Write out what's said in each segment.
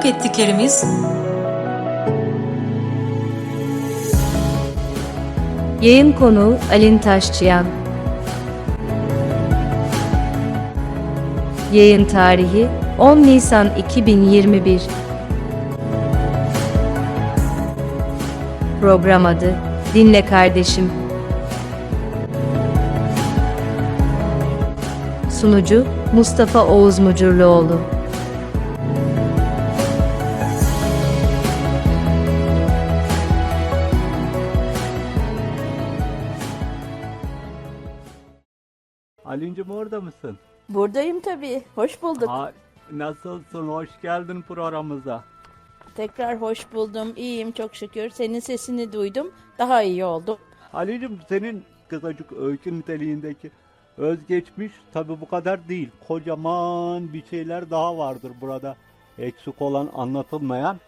ettiklerimiz Yayın konuğu Alin Taşçıyan. Yayın tarihi 10 Nisan 2021. Program adı Dinle Kardeşim. Sunucu Mustafa Oğuz Mucurluoğlu. Alincim orada mısın? Buradayım tabii. Hoş bulduk. Nasılsın? Hoş geldin programımıza. Tekrar hoş buldum. İyiyim çok şükür. Senin sesini duydum. Daha iyi oldum. Alincim senin kısacık öykü niteliğindeki özgeçmiş tabi bu kadar değil. Kocaman bir şeyler daha vardır burada eksik olan, anlatılmayan.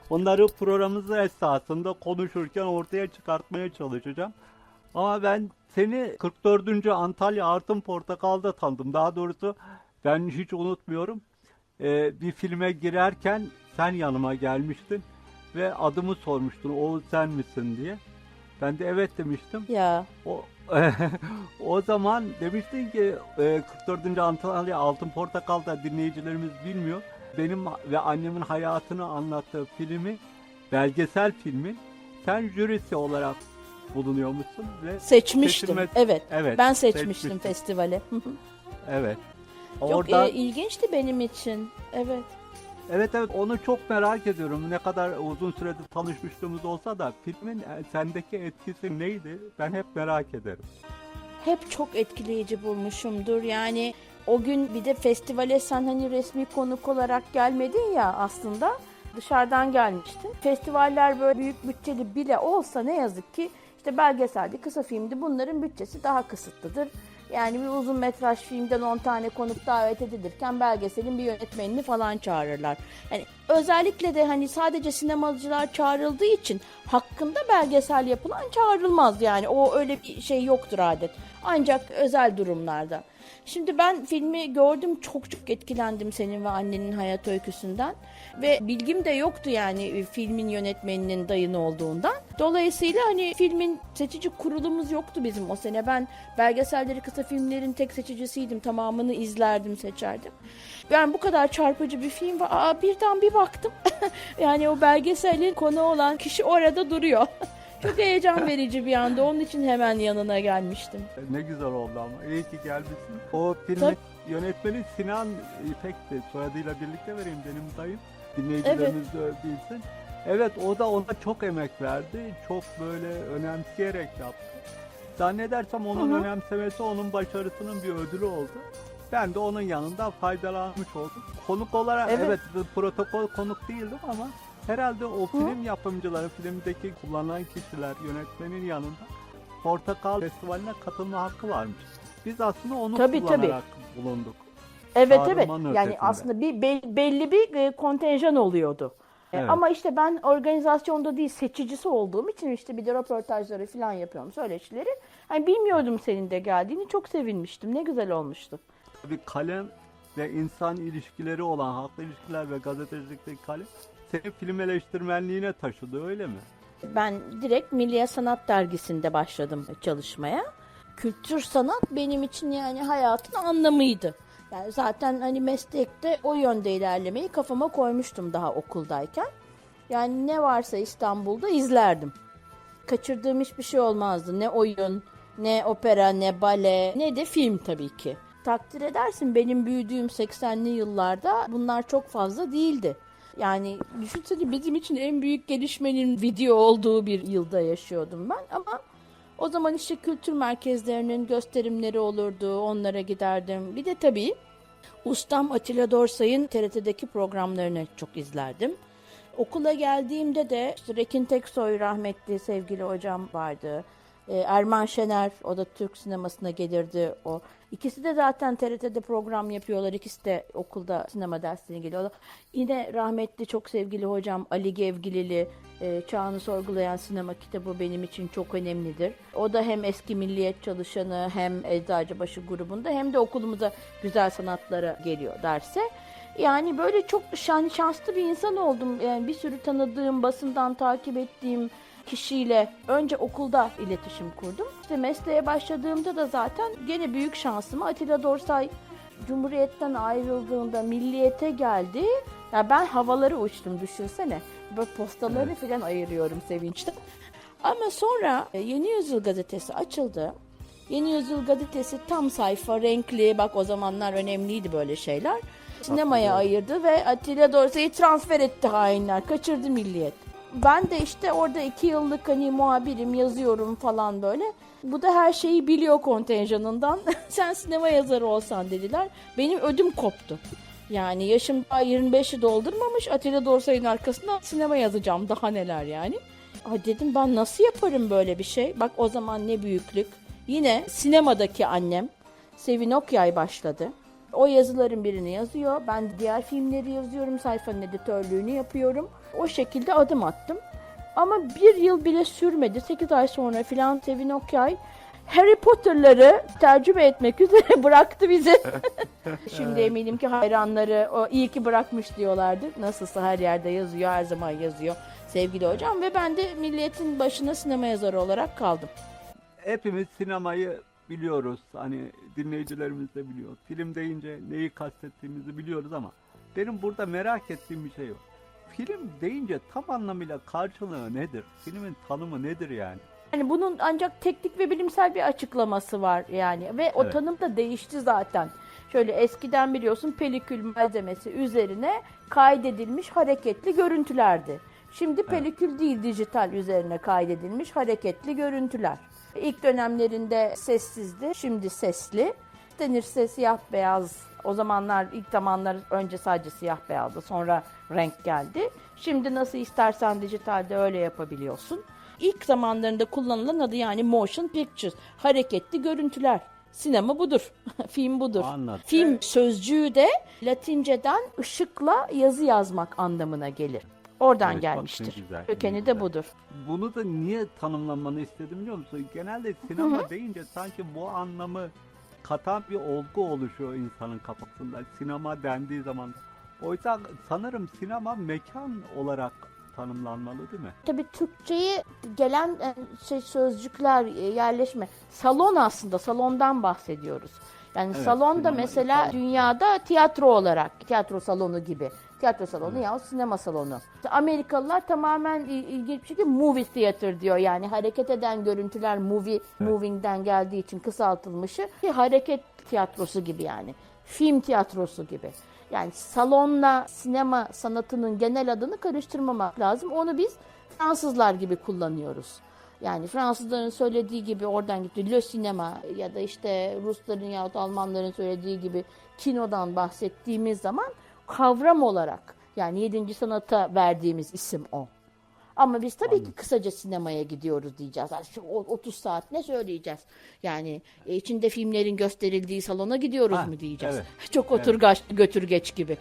Onları programımız esasında konuşurken ortaya çıkartmaya çalışacağım. Ama ben seni 44. Antalya Altın Portakal'da tanıdım. Daha doğrusu ben hiç unutmuyorum. Bir filme girerken sen yanıma gelmiştin ve adımı sormuştun. Oğuz sen misin diye. Ben de evet demiştim. Ya. O zaman demiştin ki 44. Antalya Altın Portakal'da dinleyicilerimiz bilmiyor. Benim ve annemin hayatını anlattığı filmi, belgesel filmin sen jürisi olarak bulunuyormuşsun ve Seçmiştim. Evet. Evet. Ben seçmiştim festivale. Evet. Çok Orada ilginçti benim için. Evet. evet onu çok merak ediyorum. Ne kadar uzun süredir tanışmışlığımız olsa da filmin sendeki etkisi neydi? Ben hep merak ederim. Hep çok etkileyici bulmuşumdur. Yani o gün bir de festivale sen hani resmi konuk olarak gelmedin ya aslında. Dışarıdan gelmiştin. Festivaller böyle büyük bütçeli bile olsa ne yazık ki işte belgeseldi, kısa filmdi bunların bütçesi daha kısıtlıdır. Yani bir uzun metraj filmden 10 tane konuk davet edilirken belgeselin bir yönetmenini falan çağırırlar. Yani özellikle de hani sadece sinemacılar çağrıldığı için hakkında belgesel yapılan çağrılmaz yani. O öyle bir şey yoktur adet. Ancak özel durumlarda. Şimdi ben filmi gördüm, çok etkilendim senin ve annenin hayat öyküsünden. Ve bilgim de yoktu yani filmin yönetmeninin dayın olduğundan. Dolayısıyla hani filmin seçici kurulumuz yoktu bizim o sene. Ben belgeselleri, kısa filmlerin tek seçicisiydim. Tamamını izlerdim, seçerdim. Ben bu kadar çarpıcı bir film var. Birden bir baktım. Yani o belgeselin konu olan kişi orada duruyor. Çok heyecan verici bir anda. Onun için hemen yanına gelmiştim. Ne güzel oldu ama. İyi ki gelmişsin. O filmin Tabii. yönetmeni Sinan İpek'ti. Soyadıyla birlikte vereyim benim dayım. Dinleyicilerimiz de bilsin. Evet o da ona çok emek verdi. Çok böyle önemseyerek yaptı. Zannedersem onun önemsemesi onun başarısının bir ödülü oldu. Ben de onun yanında faydalanmış oldum. Konuk olarak evet protokol konuk değildim ama herhalde o film yapımcıları, filmdeki kullanılan kişiler, yönetmenin yanında Portakal Festivali'ne katılma hakkı varmış. Biz aslında onu kullanarak bulunduk. Evet. Çağrılmanın Yani ötesinde. aslında belli bir kontenjan oluyordu. Evet. Ama işte ben organizasyonda değil seçicisi olduğum için işte bir de röportajları falan yapıyorum, söyleşileri. Hani bilmiyordum senin de geldiğini, çok sevinmiştim. Ne güzel olmuştu. Bir kalem ve insan ilişkileri olan halkla ilişkiler ve gazetecilikteki kalem seni film eleştirmenliğine taşıdı öyle mi? Ben direkt Milliye Sanat Dergisi'nde başladım çalışmaya. Kültür sanat benim için yani hayatın anlamıydı. Yani zaten hani meslekte o yönde ilerlemeyi kafama koymuştum daha okuldayken. Yani ne varsa İstanbul'da izlerdim. Kaçırdığım hiçbir şey olmazdı. Ne oyun, ne opera, ne bale, ne de film tabii ki. Takdir edersin benim büyüdüğüm 80'li yıllarda bunlar çok fazla değildi. Yani düşünsene bizim için en büyük gelişmenin video olduğu bir yılda yaşıyordum ben ama o zaman işte kültür merkezlerinin gösterimleri olurdu, onlara giderdim. Bir de tabii ustam Atilla Dorsay'ın TRT'deki programlarını çok izlerdim. Okula geldiğimde de işte Rekin Teksoy rahmetli sevgili hocam vardı. Erman Şener, o da Türk sinemasına gelirdi o. İkisi de zaten TRT'de program yapıyorlar. İkisi de okulda sinema derslerine geliyorlar. Yine rahmetli çok sevgili hocam Ali Gevgilili, Çağını Sorgulayan Sinema kitabı benim için çok önemlidir. O da hem eski milliyet çalışanı hem Eczacıbaşı grubunda hem de okulumuza güzel sanatlara geliyor derse. Yani böyle çok şanslı bir insan oldum. Yani bir sürü tanıdığım, basından takip ettiğim kişiyle önce okulda iletişim kurdum. İşte mesleğe başladığımda da zaten gene büyük şansıma Atilla Dorsay Cumhuriyet'ten ayrıldığında Milliyet'e geldi. Ya ben havalara uçtum, düşünsene. Böyle postaları falan ayırıyorum sevinçten. Ama sonra Yeni Yüzyıl gazetesi açıldı. Yeni Yüzyıl gazetesi tam sayfa, renkli, bak o zamanlar önemliydi böyle şeyler. Sinemaya ayırdı ve Atilla Dorsay'ı transfer etti hainler, kaçırdı Milliyet. Ben de işte orada 2 yıllık hani muhabirim, yazıyorum falan böyle. Bu da her şeyi biliyor kontenjanından. Sen sinema yazarı olsan dediler. Benim ödüm koptu. Yani yaşım daha 25'i doldurmamış, Atilla Dorsay'ın arkasından sinema yazacağım, daha neler yani. Dedim ben nasıl yaparım böyle bir şey? Bak o zaman ne büyüklük. Yine sinemadaki annem Sevin Okyay başladı. O yazıların birini yazıyor. Ben diğer filmleri yazıyorum. Sayfanın editörlüğünü yapıyorum. O şekilde adım attım. Ama bir yıl bile sürmedi. 8 ay sonra filan Sevin Okyay Harry Potter'ları tercüme etmek üzere bıraktı bizi. Şimdi eminim ki hayranları o iyi ki bırakmış diyorlardır. Nasılsa her yerde yazıyor, her zaman yazıyor sevgili hocam. Ve ben de Milliyet'in başına sinema yazarı olarak kaldım. Hepimiz sinemayı biliyoruz. Hani dinleyicilerimiz de biliyor. Film deyince neyi kastettiğimizi biliyoruz ama benim burada merak ettiğim bir şey yok. Film deyince tam anlamıyla karşılığı nedir? Filmin tanımı nedir yani? Yani bunun ancak teknik ve bilimsel bir açıklaması var yani ve o tanım da değişti zaten. Şöyle eskiden biliyorsun pelikül malzemesi üzerine kaydedilmiş hareketli görüntülerdi. Şimdi pelikül değil, dijital üzerine kaydedilmiş hareketli görüntüler. İlk dönemlerinde sessizdi, şimdi sesli. Denirse siyah beyaz, o zamanlar ilk zamanlar önce sadece siyah beyazdı, sonra renk geldi. Şimdi nasıl istersen dijitalde öyle yapabiliyorsun. İlk zamanlarında kullanılan adı yani motion pictures, hareketli görüntüler. Sinema budur, film budur. Anladım. Film sözcüğü de Latinceden ışıkla yazı yazmak anlamına gelir. Oradan Evet, gelmiştir. bak ne güzel, Kökeni ne de güzel. budur. Bunu da niye tanımlanmanı istedim biliyor musun? Genelde sinema deyince sanki bu anlamı katan bir olgu oluşuyor insanın kafasında. Sinema dendiği zaman. Oysa sanırım sinema mekan olarak tanımlanmalı değil mi? Tabii Türkçe'ye gelen sözcükler, yerleşme. Salon aslında, salondan bahsediyoruz. Yani Evet, salonda sinema, mesela salon. dünyada tiyatro olarak, tiyatro salonu gibi. Tiyatro salonu ya sinema salonu. İşte Amerikalılar tamamen ilginç bir şekilde movie theater diyor. Yani hareket eden görüntüler moving'den geldiği için kısaltılmışı. Hareket tiyatrosu gibi yani. Film tiyatrosu gibi. Yani salonla sinema sanatının genel adını karıştırmamak lazım. Onu biz Fransızlar gibi kullanıyoruz. Yani Fransızların söylediği gibi oradan gitti le sinema ya da işte Rusların yahut Almanların söylediği gibi kinodan bahsettiğimiz zaman kavram olarak yani 7. sanata verdiğimiz isim o. Ama biz tabii ki kısaca sinemaya gidiyoruz diyeceğiz. Yani şu 30 saat ne söyleyeceğiz? Yani içinde filmlerin gösterildiği salona gidiyoruz mu diyeceğiz. Evet. Çok oturgaç, götür geç gibi.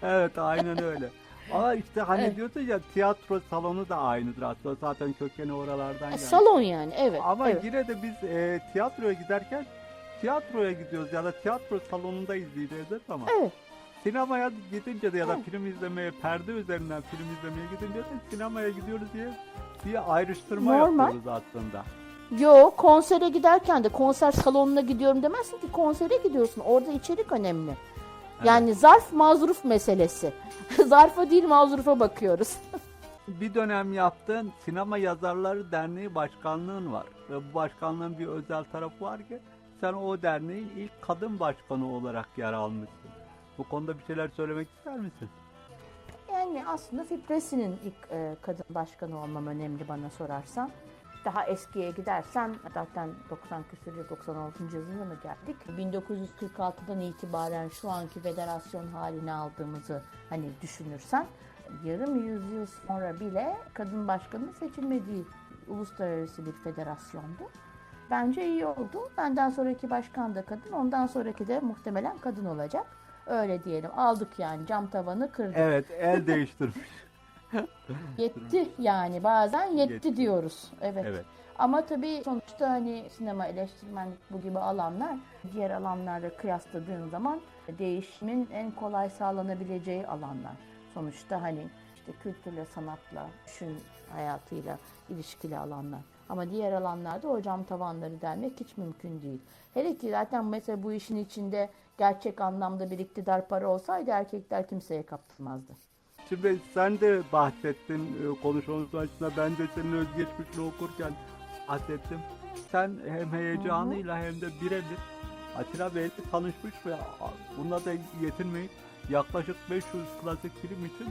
Evet, aynen öyle. Ama işte hani diyorsun ya tiyatro salonu da aynıdır aslında. Zaten kökeni oralardan geldi. Salon yani evet. Ama evet. yine de biz tiyatroya giderken tiyatroya gidiyoruz ya da tiyatro salonunda izleyeceğiz ama Evet. sinemaya gidince de ya da film izlemeye, perde üzerinden film izlemeye gidince de sinemaya gidiyoruz diye bir ayrıştırma Normal. yapıyoruz aslında. Yo, konsere giderken de konser salonuna gidiyorum demezsin ki, konsere gidiyorsun. Orada içerik önemli. Yani zarf mazruf meselesi. Zarfa değil mazrufa bakıyoruz. Bir dönem yaptığın Sinema Yazarları Derneği başkanlığın var. Ve bu başkanlığın bir özel tarafı var ki sen o derneğin ilk kadın başkanı olarak yer almışsın. Bu konuda bir şeyler söylemek ister misin? Yani aslında Fipresi'nin ilk kadın başkanı olmam önemli bana sorarsan. Daha eskiye gidersen zaten 90 küsur 96. yılına mı geldik? 1946'dan itibaren şu anki federasyon haline aldığımızı hani düşünürsen yarım yüzyıl sonra bile kadın başkanın seçilmediği uluslararası bir federasyondu. Bence iyi oldu. Benden sonraki başkan da kadın, ondan sonraki de muhtemelen kadın olacak. Öyle diyelim. Aldık yani, cam tavanı kırdık. Evet, el değiştirmiş. Yetti yani, bazen yetti Yetti. diyoruz. Evet. Evet. Ama tabii sonuçta hani sinema, eleştirmenlik bu gibi alanlar diğer alanlarla kıyasladığın zaman değişimin en kolay sağlanabileceği alanlar. Sonuçta hani işte kültürle, sanatla, düşün hayatıyla ilişkili alanlar. Ama diğer alanlarda o cam tavanları delmek hiç mümkün değil. Hele ki zaten mesela bu işin içinde gerçek anlamda bir iktidar para olsaydı erkekler kimseye kaptırmazdı. Şimdi sen de bahsettin konuşmamız başında, ben de senin özgeçmişini okurken bahsettim. Sen hem heyecanıyla hem de birebir Atilla Bey'le tanışmış ve bununla da yetinmeyip yaklaşık 500 klasik film için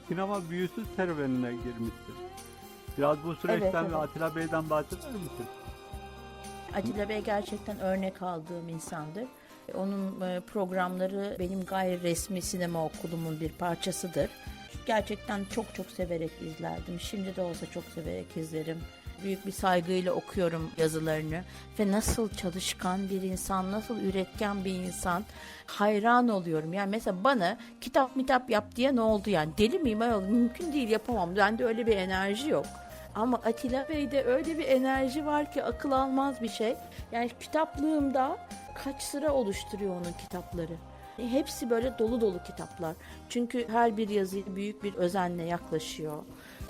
sinema büyüsü serüvenine girmişsin. Biraz bu süreçten Evet. ve Atilla Bey'den bahseder misin? Atilla Bey gerçekten örnek aldığım insandır. Onun programları benim gayri resmi sinema okulumun bir parçasıdır. Gerçekten çok çok severek izlerdim. Şimdi de olsa çok severek izlerim. Büyük bir saygıyla okuyorum yazılarını ve nasıl çalışkan bir insan, nasıl üretken bir insan, hayran oluyorum. Yani mesela bana kitap yap diye ne oldu yani? Deli miyim? Ayol? Mümkün değil, yapamam. Bende öyle bir enerji yok. Ama Atilla Bey'de öyle bir enerji var ki akıl almaz bir şey. Yani kitaplığımda kaç sıra oluşturuyor onun kitapları. Hepsi böyle dolu dolu kitaplar. Çünkü her bir yazıya büyük bir özenle yaklaşıyor.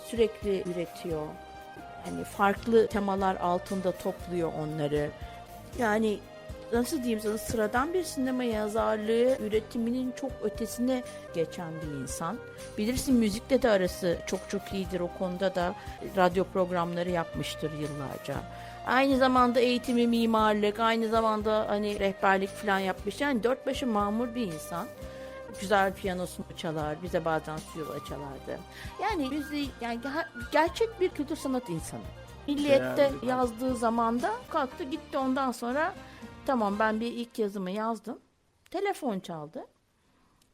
Sürekli üretiyor. Hani farklı temalar altında topluyor onları. Yani nasıl diyeyim sana, sıradan bir sinema yazarlığı üretiminin çok ötesine geçen bir insan. Bilirsin müzikle de arası çok çok iyidir, o konuda da radyo programları yapmıştır yıllarca. Aynı zamanda eğitimi mimarlık, aynı zamanda hani rehberlik falan yapmış. Yani dört başı mamur bir insan. Güzel piyanosunu çalar, bize bazen suyu çalardı. Yani müziği, yani gerçek bir kültür sanat insanı. Milliyet'te Değerli. yazdığı zamanda kalktı gitti, ondan sonra tamam ben bir ilk yazımı yazdım. Telefon çaldı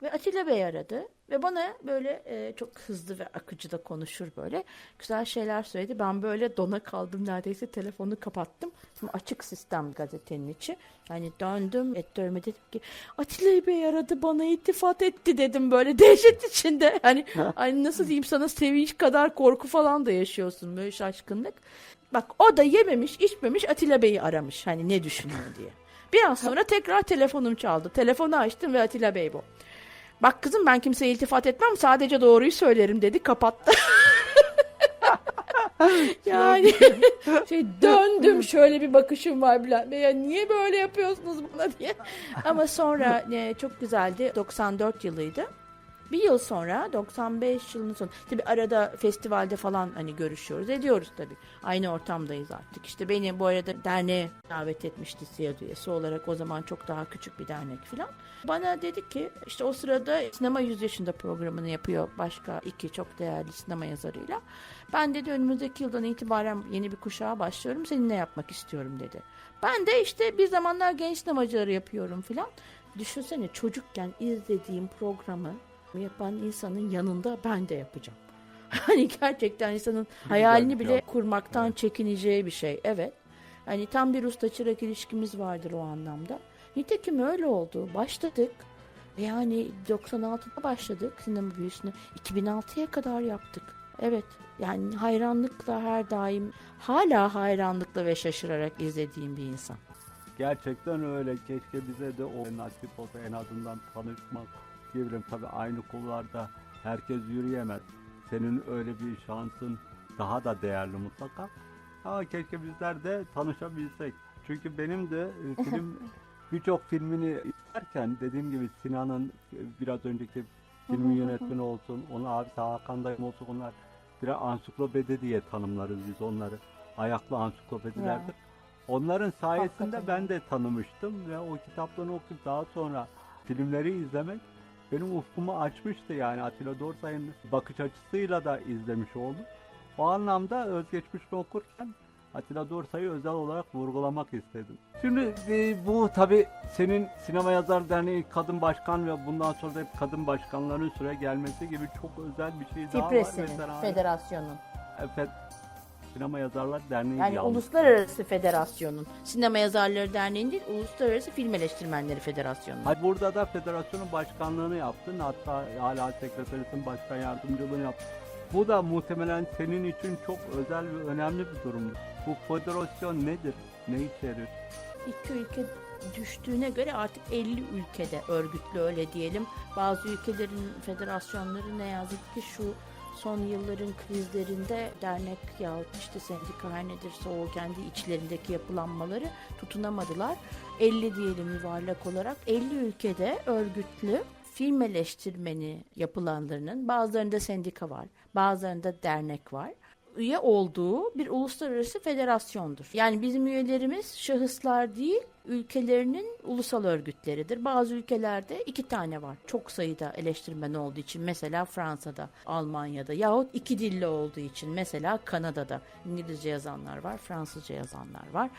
ve Atilla Bey aradı ve bana böyle çok hızlı ve akıcı da konuşur, böyle güzel şeyler söyledi. Ben böyle dona kaldım, neredeyse telefonu kapattım. Şimdi açık sistem gazetenin içi. Yani döndüm editörüme, dedim ki Atilla Bey aradı, bana iltifat etti dedim, böyle dehşet içinde. Hani nasıl diyeyim sana, sevinç kadar korku falan da yaşıyorsun, böyle şaşkınlık. Bak o da yememiş içmemiş Atilla Bey'i aramış, hani ne düşünüyor diye. Biraz sonra tekrar telefonum çaldı. Telefonu açtım ve Atilla Bey bu. Bak kızım, ben kimseye iltifat etmem, sadece doğruyu söylerim dedi, kapattı. Yani döndüm, şöyle bir bakışım var Bülent Bey, ya niye böyle yapıyorsunuz bana diye. Ama sonra çok güzeldi, 94 yılıydı. Bir yıl sonra 95 yılının sonu. Tabii arada festivalde falan hani görüşüyoruz, ediyoruz tabii. Aynı ortamdayız artık. İşte beni bu arada derneğe davet etmişti SİAD üyesi olarak. O zaman çok daha küçük bir dernek falan. Bana dedi ki işte o sırada Sinema 100 Yaşında programını yapıyor başka iki çok değerli sinema yazarıyla. Ben dedi önümüzdeki yıldan itibaren yeni bir kuşağa başlıyorum. Seninle yapmak istiyorum dedi. Ben de işte bir zamanlar genç sinemacıları yapıyorum falan. Düşünsene, çocukken izlediğim programı yapan insanın yanında ben de yapacağım. Hani gerçekten insanın hayalini bile kurmaktan çekineceği bir şey. Evet. Hani tam bir usta çırak ilişkimiz vardır o anlamda. Nitekim öyle oldu. Başladık. Yani 96'da başladık sinema büyüsünü. 2006'ya kadar yaptık. Evet. Yani hayranlıkla her daim, hala hayranlıkla ve şaşırarak izlediğim bir insan. Gerçekten öyle. Keşke bize de o nasip olsa, en azından tanışmak. Diyebilirim, tabii aynı kulvarda herkes yürüyemez. Senin öyle bir şansın daha da değerli mutlaka. Ama keşke bizler de tanışabilsek. Çünkü benim de birçok filmini izlerken, dediğim gibi Sinan'ın biraz önceki filmin yönetmeni olsun, onun abisi Hakan dayım olsun, onlar birer ansiklopedi diye tanımlarız biz onları. Ayaklı ansiklopedilerdir. Onların sayesinde Hakikaten. ben de tanımıştım ve o kitaplarını okuyup daha sonra filmleri izlemek benim ufkumu açmıştı. Yani Atilla Dorsay'ın bakış açısıyla da izlemiş oldum. O anlamda özgeçmişini okurken Atilla Dorsay'ı özel olarak vurgulamak istedim. Şimdi bu tabii senin Sinema Yazar Derneği kadın başkan ve bundan sonra da hep kadın başkanların süre gelmesi gibi çok özel bir şey daha var. Fipresinin, Mesela federasyonun. evet, Sinema Yazarlar Derneği Yani diye Uluslararası Federasyonun. Sinema Yazarları Derneği değil, Uluslararası Film Eleştirmenleri Federasyonu. Hayır, burada da federasyonun başkanlığını yaptın. Hatta hala sekreterisin başkan yardımcılığını yaptın. Bu da muhtemelen senin için çok özel ve önemli bir durumdur. Bu federasyon nedir? Ne içerir? İki ülke düştüğüne göre artık 50 ülkede örgütlü, öyle diyelim. Bazı ülkelerin federasyonları ne yazık ki şu son yılların krizlerinde dernek yahut işte sendika her nedirse o kendi içlerindeki yapılanmaları tutunamadılar. 50 diyelim yuvarlak olarak 50 ülkede örgütlü film eleştirmeni yapılanlarının, bazılarında sendika var, bazılarında dernek var, üye olduğu bir uluslararası federasyondur. Yani bizim üyelerimiz şahıslar değil, ülkelerinin ulusal örgütleridir. Bazı ülkelerde 2 tane var. Çok sayıda eleştirmen olduğu için, mesela Fransa'da, Almanya'da yahut 2 dilli olduğu için, mesela Kanada'da İngilizce yazanlar var, Fransızca yazanlar var.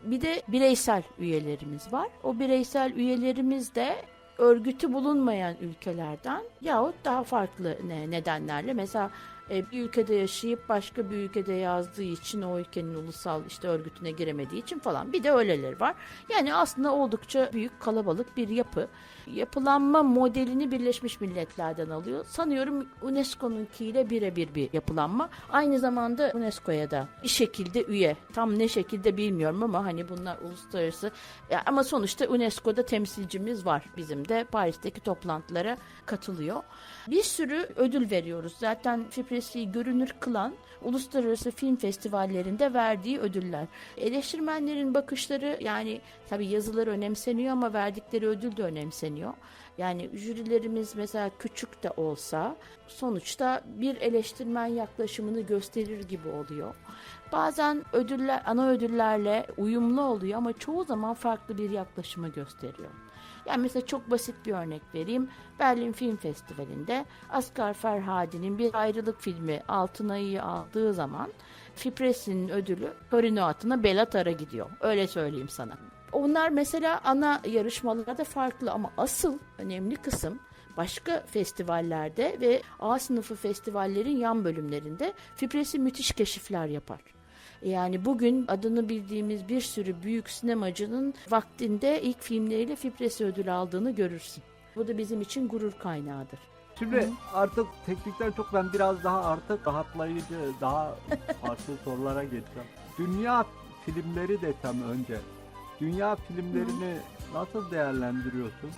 Bir de bireysel üyelerimiz var. O bireysel üyelerimiz de örgütü bulunmayan ülkelerden yahut daha farklı nedenlerle, mesela bir ülkede yaşayıp başka bir ülkede yazdığı için o ülkenin ulusal işte örgütüne giremediği için falan, bir de öyleleri var. Yani aslında oldukça büyük, kalabalık bir yapı. Yapılanma modelini Birleşmiş Milletler'den alıyor. Sanıyorum UNESCO'nunkiyle birebir bir yapılanma. Aynı zamanda UNESCO'ya da bir şekilde üye. Tam ne şekilde bilmiyorum ama hani bunlar uluslararası. Ama sonuçta UNESCO'da temsilcimiz var. Bizim de Paris'teki toplantılara katılıyor. Bir sürü ödül veriyoruz. Zaten Fipres'i görünür kılan uluslararası film festivallerinde verdiği ödüller. Eleştirmenlerin bakışları, yani tabii yazıları önemseniyor ama verdikleri ödül de önemseniyor. Yani jürilerimiz mesela küçük de olsa sonuçta bir eleştirmen yaklaşımını gösterir gibi oluyor. Bazen ödüller, ana ödüllerle uyumlu oluyor ama çoğu zaman farklı bir yaklaşımı gösteriyor. Yani mesela çok basit bir örnek vereyim. Berlin Film Festivali'nde Asghar Farhadi'nin bir ayrılık filmi Altın Ayı'yı aldığı zaman Fipres'in ödülü Torino adına Bellatar'a gidiyor. Öyle söyleyeyim sana. Onlar mesela ana yarışmalarda farklı ama asıl önemli kısım başka festivallerde ve A sınıfı festivallerin yan bölümlerinde Fipres'i müthiş keşifler yapar. Yani bugün adını bildiğimiz bir sürü büyük sinemacının vaktinde ilk filmleriyle Fipres ödülü aldığını görürsün. Bu da bizim için gurur kaynağıdır. Şimdi artık teknikten çok ben biraz daha artık rahatlayıcı, daha farklı sorulara geçeceğim. Dünya filmleri desem önce. Dünya filmlerini nasıl değerlendiriyorsun?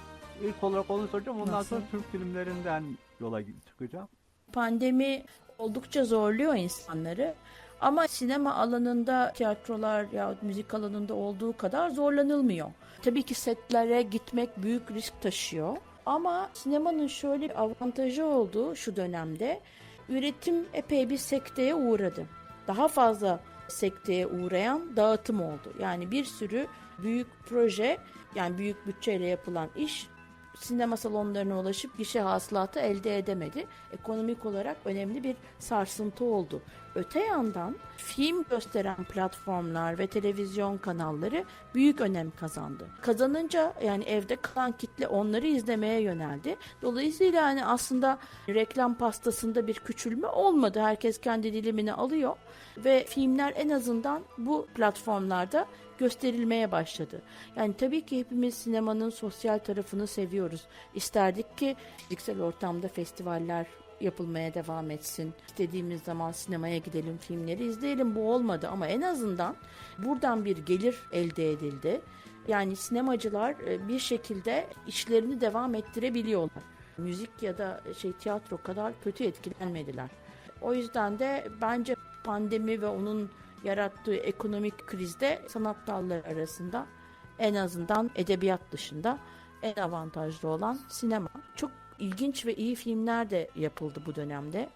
İlk olarak onu soracağım. Ondan sonra Türk filmlerinden yola çıkacağım. Pandemi oldukça zorluyor insanları. Ama sinema alanında, tiyatrolar ya müzik alanında olduğu kadar zorlanılmıyor. Tabii ki setlere gitmek büyük risk taşıyor. Ama sinemanın şöyle bir avantajı oldu şu dönemde. Üretim epey bir sekteye uğradı. Daha fazla sekteye uğrayan dağıtım oldu. Yani bir sürü büyük proje, yani büyük bütçeyle yapılan iş sinema salonlarına ulaşıp gişe hasılatı elde edemedi. Ekonomik olarak önemli bir sarsıntı oldu. Öte yandan film gösteren platformlar ve televizyon kanalları büyük önem kazandı. Kazanınca yani evde kalan kitle onları izlemeye yöneldi. Dolayısıyla yani aslında reklam pastasında bir küçülme olmadı. Herkes kendi dilimini alıyor ve filmler en azından bu platformlarda gösterilmeye başladı. Yani tabii ki hepimiz sinemanın sosyal tarafını seviyoruz. İsterdik ki fiziksel ortamda festivaller yapılmaya devam etsin. İstediğimiz zaman sinemaya gidelim, filmleri izleyelim. Bu olmadı ama en azından buradan bir gelir elde edildi. Yani sinemacılar bir şekilde işlerini devam ettirebiliyorlar. Müzik ya da tiyatro kadar kötü etkilenmediler. O yüzden de bence pandemi ve onun yarattığı ekonomik krizde sanat dalları arasında en azından edebiyat dışında en avantajlı olan sinema. Çok ilginç ve iyi filmler de yapıldı bu dönemde.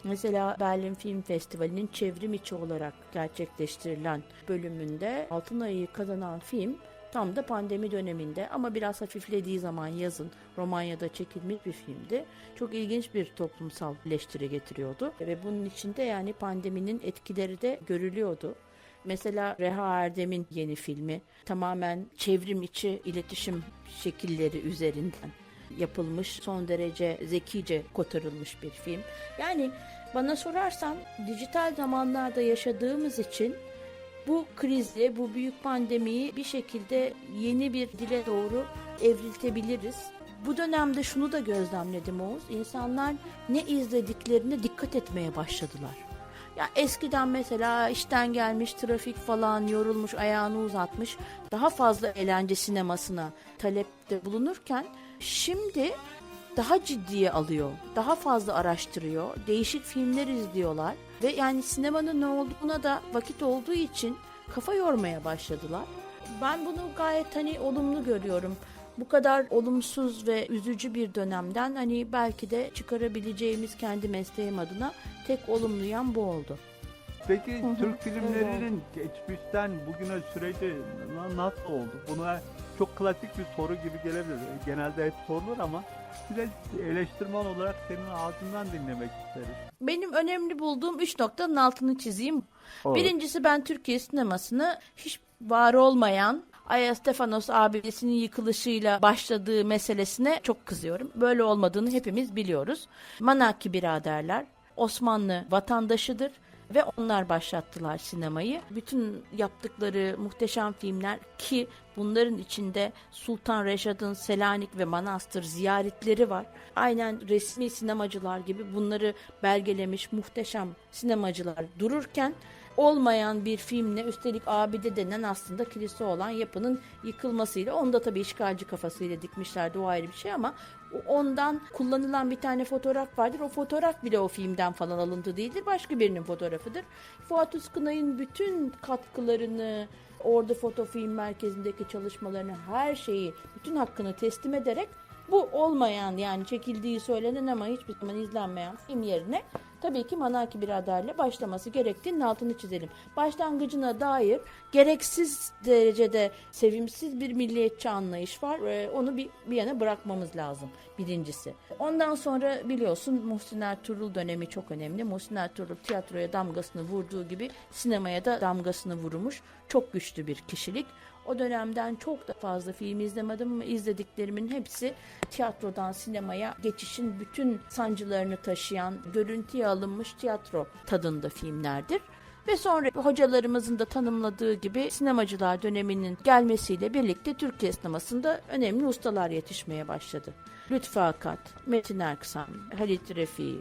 Mesela Berlin Film Festivali'nin çevrim içi olarak gerçekleştirilen bölümünde Altın Ayı'yı kazanan film tam da pandemi döneminde ama biraz hafiflediği zaman yazın Romanya'da çekilmiş bir filmdi. Çok ilginç bir toplumsal eleştiri getiriyordu ve bunun içinde yani pandeminin etkileri de görülüyordu. Mesela Reha Erdem'in yeni filmi tamamen çevrim içi iletişim şekilleri üzerinden yapılmış, son derece zekice kotarılmış bir film. Yani bana sorarsan dijital zamanlarda yaşadığımız için bu krizi, bu büyük pandemiyi bir şekilde yeni bir dile doğru evriltebiliriz. Bu dönemde şunu da gözlemledim Oğuz. İnsanlar ne izlediklerine dikkat etmeye başladılar. Ya eskiden mesela işten gelmiş, trafik falan, yorulmuş, ayağını uzatmış, daha fazla eğlence sinemasına talepte bulunurken şimdi daha ciddiye alıyor, daha fazla araştırıyor, değişik filmler izliyorlar ve yani sinemanın ne olduğuna da vakit olduğu için kafa yormaya başladılar. Ben bunu gayet olumlu görüyorum. Bu kadar olumsuz ve üzücü bir dönemden belki de çıkarabileceğimiz kendi mesleğim adına tek olumlu yan bu oldu. Peki Türk filmlerinin geçmişten bugüne süreci nasıl oldu? Buna çok klasik bir soru gibi gelebilir. Genelde hep sorulur ama bir eleştirmen olarak senin ağzından dinlemek isteriz. Benim önemli bulduğum 3 noktanın altını çizeyim. Olur. Birincisi, ben Türkiye sinemasını hiç var olmayan Aya Stefanos abidesinin yıkılışıyla başladığı meselesine çok kızıyorum. Böyle olmadığını hepimiz biliyoruz. Manaki biraderler Osmanlı vatandaşıdır ve onlar başlattılar sinemayı. Bütün yaptıkları muhteşem filmler, ki bunların içinde Sultan Reşad'ın Selanik ve Manastır ziyaretleri var. Aynen resmi sinemacılar gibi bunları belgelemiş muhteşem sinemacılar dururken olmayan bir filmle, üstelik abide denen aslında kilise olan yapının yıkılmasıyla, onu da tabii işgalci kafasıyla dikmişlerdi, o ayrı bir şey, ama ondan kullanılan bir tane fotoğraf vardır. O fotoğraf bile o filmden falan alıntı değildir. Başka birinin fotoğrafıdır. Fuat Üskünay'ın bütün katkılarını, orada foto film merkezindeki çalışmalarını, her şeyi, bütün hakkını teslim ederek bu olmayan, yani çekildiği söylenen ama hiçbir zaman izlenmeyen film yerine tabii ki Manaki biraderle başlaması gerektiğinin altını çizelim. Başlangıcına dair gereksiz derecede sevimsiz bir milliyetçi anlayış var. Onu bir yana bırakmamız lazım, birincisi. Ondan sonra biliyorsun Muhsin Ertuğrul dönemi çok önemli. Muhsin Ertuğrul tiyatroya damgasını vurduğu gibi sinemaya da damgasını vurmuş. Çok güçlü bir kişilik. O dönemden çok da fazla film izlemedim ama izlediklerimin hepsi tiyatrodan sinemaya geçişin bütün sancılarını taşıyan, görüntüye alınmış tiyatro tadında filmlerdir. Ve sonra hocalarımızın da tanımladığı gibi sinemacılar döneminin gelmesiyle birlikte Türkiye sinemasında önemli ustalar yetişmeye başladı. Lütfü Akat, Metin Erksan, Halit Refi,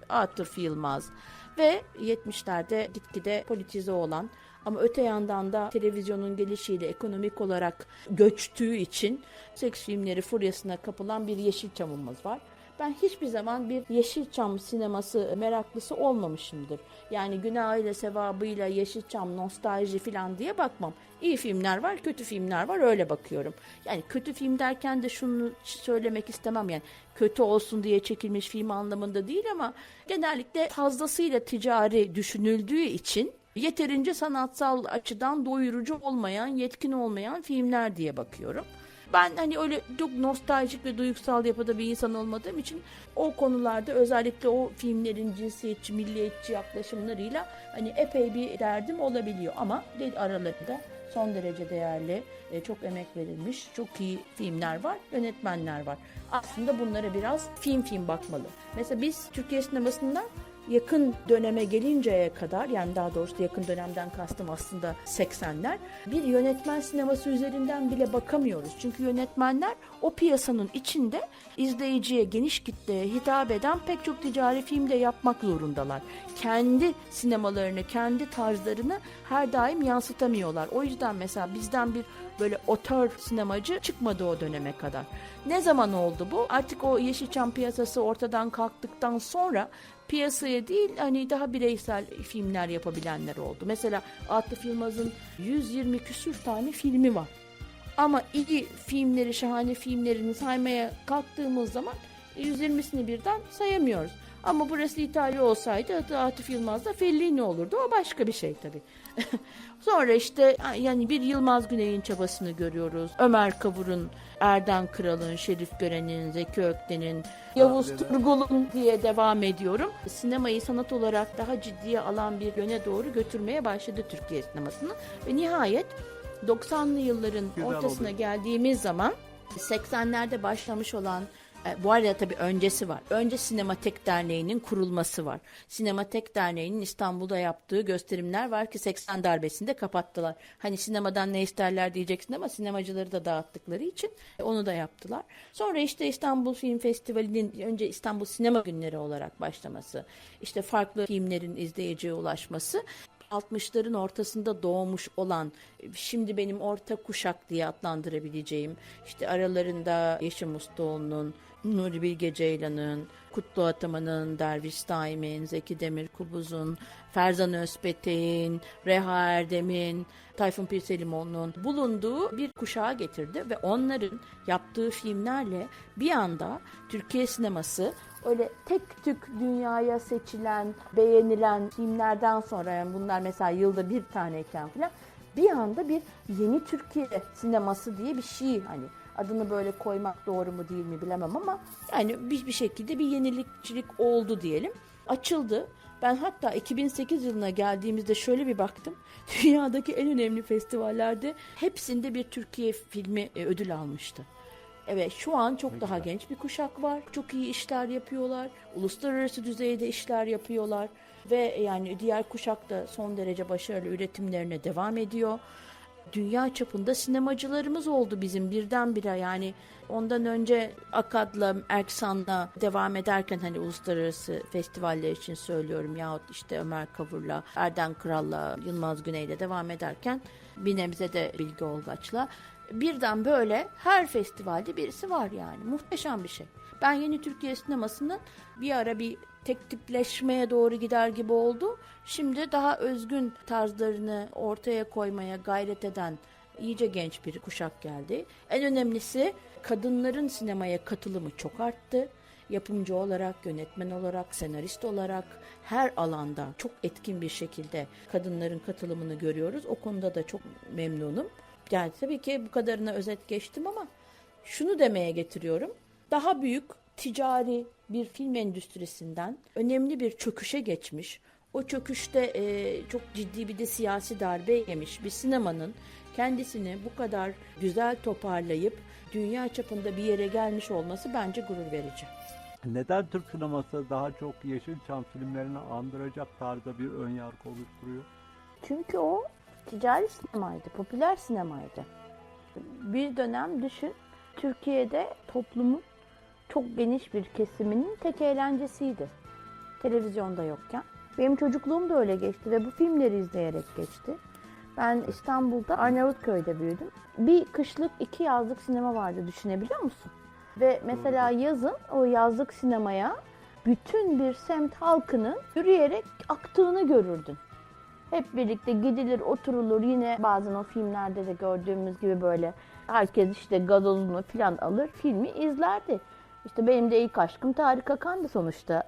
Atıf Yılmaz ve 70'lerde gitgide politize olan ama öte yandan da televizyonun gelişiyle ekonomik olarak göçtüğü için seks filmleri furyasına kapılan bir Yeşilçam'ımız var. Ben hiçbir zaman bir Yeşilçam sineması meraklısı olmamışımdır. Yani günahıyla sevabıyla Yeşilçam, nostalji falan diye bakmam. İyi filmler var, kötü filmler var, öyle bakıyorum. Yani kötü film derken de şunu söylemek istemem, yani kötü olsun diye çekilmiş film anlamında değil, ama genellikle fazlasıyla ticari düşünüldüğü için yeterince sanatsal açıdan doyurucu olmayan, yetkin olmayan filmler diye bakıyorum. Ben öyle çok nostaljik ve duygusal yapıda bir insan olmadığım için o konularda, özellikle o filmlerin cinsiyetçi, milliyetçi yaklaşımlarıyla epey bir derdim olabiliyor. Ama aralarında son derece değerli, çok emek verilmiş, çok iyi filmler var, yönetmenler var. Aslında bunlara biraz film bakmalı. Mesela biz Türkiye sinemasında yakın döneme gelinceye kadar, yani daha doğrusu yakın dönemden kastım aslında 80'ler, bir yönetmen sineması üzerinden bile bakamıyoruz. Çünkü yönetmenler o piyasanın içinde izleyiciye, geniş kitleye hitap eden pek çok ticari film de yapmak zorundalar. Kendi sinemalarını, kendi tarzlarını her daim yansıtamıyorlar. O yüzden mesela bizden bir böyle otör sinemacı çıkmadı o döneme kadar. Ne zaman oldu bu? Artık o Yeşilçam piyasası ortadan kalktıktan sonra piyasaya değil, daha bireysel filmler yapabilenler oldu. Mesela Atıf Yılmaz'ın 120 küsür tane filmi var. Ama iyi filmleri, şahane filmlerini saymaya kalktığımız zaman 120'sini birden sayamıyoruz. Ama burası İtalya olsaydı Atıf Yılmaz'da Fellini olurdu. O başka bir şey tabii. Sonra yani bir Yılmaz Güney'in çabasını görüyoruz. Ömer Kavur'un, Erden Kral'ın, Şerif Gören'in, Zeki Ökten'in, Yavuz Turgul'un diye devam ediyorum. Sinemayı sanat olarak daha ciddiye alan bir yöne doğru götürmeye başladı Türkiye sinemasını. Ve nihayet 90'lı yılların ortasına geldiğimiz zaman 80'lerde başlamış olan Bu arada tabii öncesi var. Önce Sinematek Derneği'nin kurulması var. Sinematek Derneği'nin İstanbul'da yaptığı gösterimler var ki 80 darbesinde kapattılar. Hani sinemadan ne isterler diyeceksin ama sinemacıları da dağıttıkları için onu da yaptılar. Sonra işte İstanbul Film Festivali'nin önce İstanbul Sinema Günleri olarak başlaması, işte farklı filmlerin izleyiciye ulaşması, 60'ların ortasında doğmuş olan, şimdi benim orta kuşak diye adlandırabileceğim, işte aralarında Yeşim Ustaoğlu'nun, Nuri Bilge Ceylan'ın, Kutlu Ataman'ın, Derviş Daim'in, Zeki Demirkubuz'un, Ferzan Özpetek'in, Reha Erdem'in, Tayfun Pirselimoğlu'nun bulunduğu bir kuşağa getirdi ve onların yaptığı filmlerle bir anda Türkiye sineması öyle tek tük dünyaya seçilen, beğenilen filmlerden sonra, yani bunlar mesela yılda bir taneyken falan, bir anda bir yeni Türkiye sineması diye bir şey, hani adını böyle koymak doğru mu değil mi bilemem ama yani bir şekilde bir yenilikçilik oldu diyelim. Açıldı. Ben hatta 2008 yılına geldiğimizde şöyle bir baktım. Dünyadaki en önemli festivallerde hepsinde bir Türkiye filmi ödül almıştı. Evet, şu an çok daha genç bir kuşak var. Çok iyi işler yapıyorlar. Uluslararası düzeyde işler yapıyorlar. Ve yani diğer kuşak da son derece başarılı üretimlerine devam ediyor. Dünya çapında sinemacılarımız oldu bizim birdenbire, yani ondan önce AKAD'la, Erksan'la devam ederken, hani uluslararası festivaller için söylüyorum, yahut işte Ömer Kavur'la, Erden Kral'la, Yılmaz Güney'le devam ederken bir nebze de Bilge Olgaç'la birden böyle her festivalde birisi var yani. Muhteşem bir şey. Ben yeni Türkiye sinemasının bir ara bir tek tipleşmeye doğru gider gibi oldu. Şimdi daha özgün tarzlarını ortaya koymaya gayret eden iyice genç bir kuşak geldi. En önemlisi kadınların sinemaya katılımı çok arttı. Yapımcı olarak, yönetmen olarak, senarist olarak her alanda çok etkin bir şekilde kadınların katılımını görüyoruz. O konuda da çok memnunum. Yani tabii ki bu kadarına özet geçtim ama şunu demeye getiriyorum. Daha büyük ticari bir film endüstrisinden önemli bir çöküşe geçmiş, o çöküşte çok ciddi bir de siyasi darbe yemiş bir sinemanın kendisini bu kadar güzel toparlayıp dünya çapında bir yere gelmiş olması bence gurur verici. Neden Türk sineması daha çok Yeşilçam filmlerini andıracak tarzda bir önyargı oluşturuyor? Çünkü o ticari sinemaydı, popüler sinemaydı. Bir dönem düşün, Türkiye'de toplumun çok geniş bir kesiminin tek eğlencesiydi. Televizyonda yokken. Benim çocukluğum da öyle geçti ve bu filmleri izleyerek geçti. Ben İstanbul'da Arnavutköy'de büyüdüm. Bir kışlık, 2 yazlık sinema vardı, düşünebiliyor musun? Ve mesela yazın o yazlık sinemaya bütün bir semt halkının yürüyerek aktığını görürdün. Hep birlikte gidilir, oturulur, yine bazen o filmlerde de gördüğümüz gibi böyle herkes işte gazozunu falan alır, filmi izlerdi. İşte benim de ilk aşkım Tarık Akan'dı sonuçta.